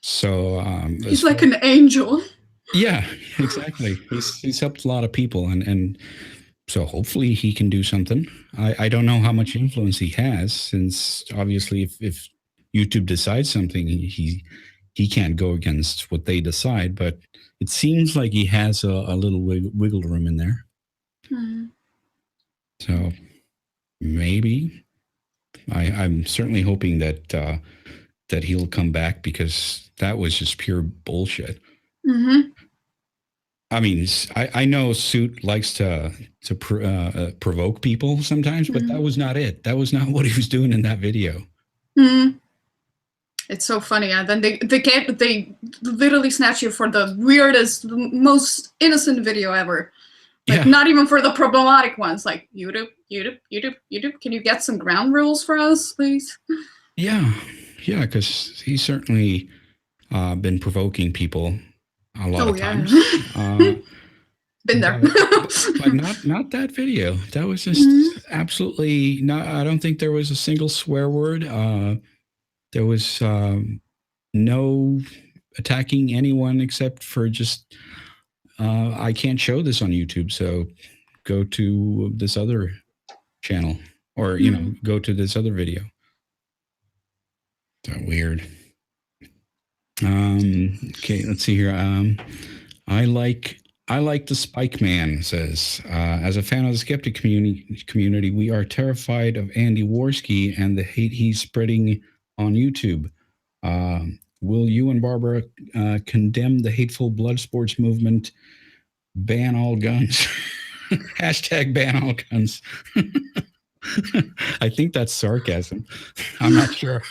So he's like an angel. Yeah, exactly. He's helped a lot of people, and so hopefully he can do something. I don't know how much influence he has, since obviously if YouTube decides something, he can't go against what they decide. But it seems like he has a little wiggle room in there. So maybe I'm certainly hoping that he'll come back, because that was just pure bullshit. I mean, I know Suit likes to provoke people sometimes, but that was not it. That was not what he was doing in that video. It's so funny. And then they literally snatch you for the weirdest, most innocent video ever. Like, not even for the problematic ones. Like, YouTube, can you get some ground rules for us, please? Yeah, because he's certainly been provoking people a lot of times. Been there. but not that video. That was just absolutely not. I don't think there was a single swear word. There was no attacking anyone except for just I can't show this on YouTube, so go to this other channel, or go to this other video. So weird. Okay, let's see here. I like I like the Spike Man says, as a fan of the skeptic community, we are terrified of Andy Worski and the hate he's spreading on YouTube. Will you and Barbara condemn the hateful blood sports movement? Ban all guns. Hashtag ban all guns. I think that's sarcasm. I'm not sure.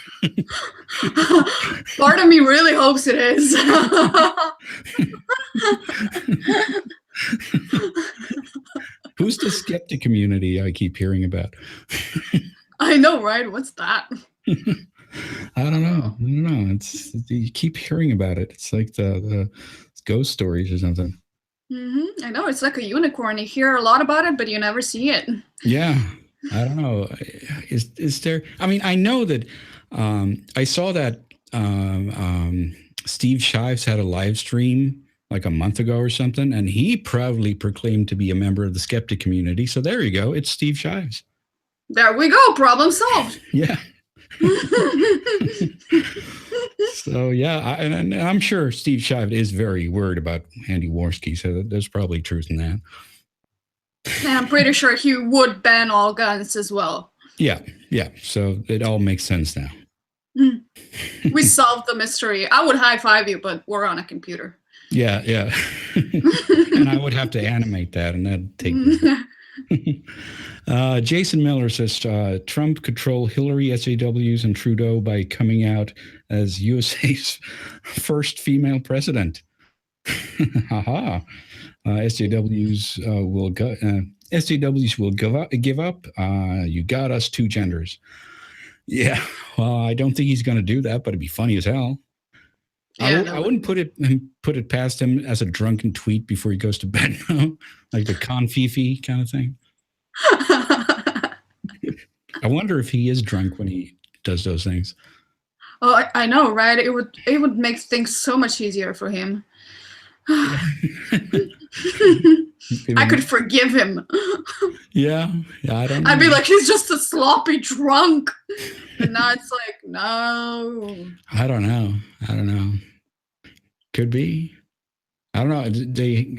Part of me really hopes it is. Who's the skeptic community I keep hearing about? I know, right? What's that? I don't know. It's you keep hearing about it. It's like the ghost stories or something. I know, it's like a unicorn. You hear a lot about it, but you never see it. Yeah, I don't know. Is there? I mean, I know that I saw that Steve Shives had a live stream like a month ago or something, and he proudly proclaimed to be a member of the skeptic community. So there you go. It's Steve Shives. There we go. Problem solved. Yeah. So yeah, and I'm sure Steve Shive is very worried about Andy Worski, so there's probably truth in that. And I'm pretty sure he would ban all guns as well. Yeah. So it all makes sense now. We solved the mystery. I would high five you, but we're on a computer. Yeah. And I would have to animate that, and that'd take. Jason Miller says Trump control Hillary, SJWs, and Trudeau by coming out as USA's first female president. Haha. SJWs will give up. You got us two genders. Yeah. Well, I don't think he's going to do that, but it'd be funny as hell. Yeah, I wouldn't put it past him as a drunken tweet before he goes to bed, like the confifi kind of thing. I wonder if he is drunk when he does those things. Oh, I know, right? It would make things so much easier for him. I could forgive him. Yeah, I don't know. I'd be like, he's just a sloppy drunk. And now it's like, no. I don't know. Could be. I don't know.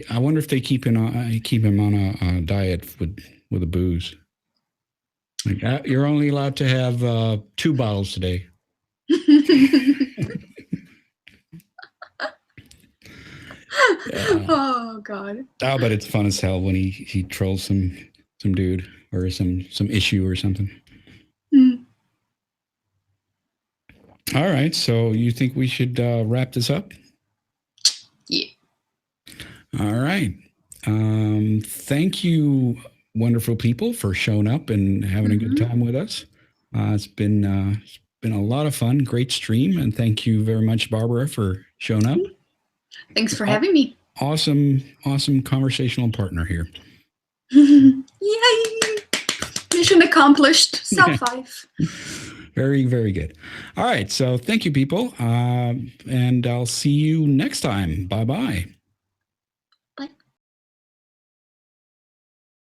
I wonder if they keep him on a diet with a booze. Like, you're only allowed to have 2 bottles today. Yeah. Oh God. Oh, but it's fun as hell when he trolls some dude or some issue or something. All right, so you think we should wrap this up? Yeah. All right. Thank you, wonderful people, for showing up and having a good time with us. It's been a lot of fun. Great stream, and thank you very much, Barbara, for showing up. Thanks for having me. Awesome conversational partner here. Yay! Mission accomplished. Self-life. Very, very good. All right. So thank you, people. And I'll see you next time. Bye-bye.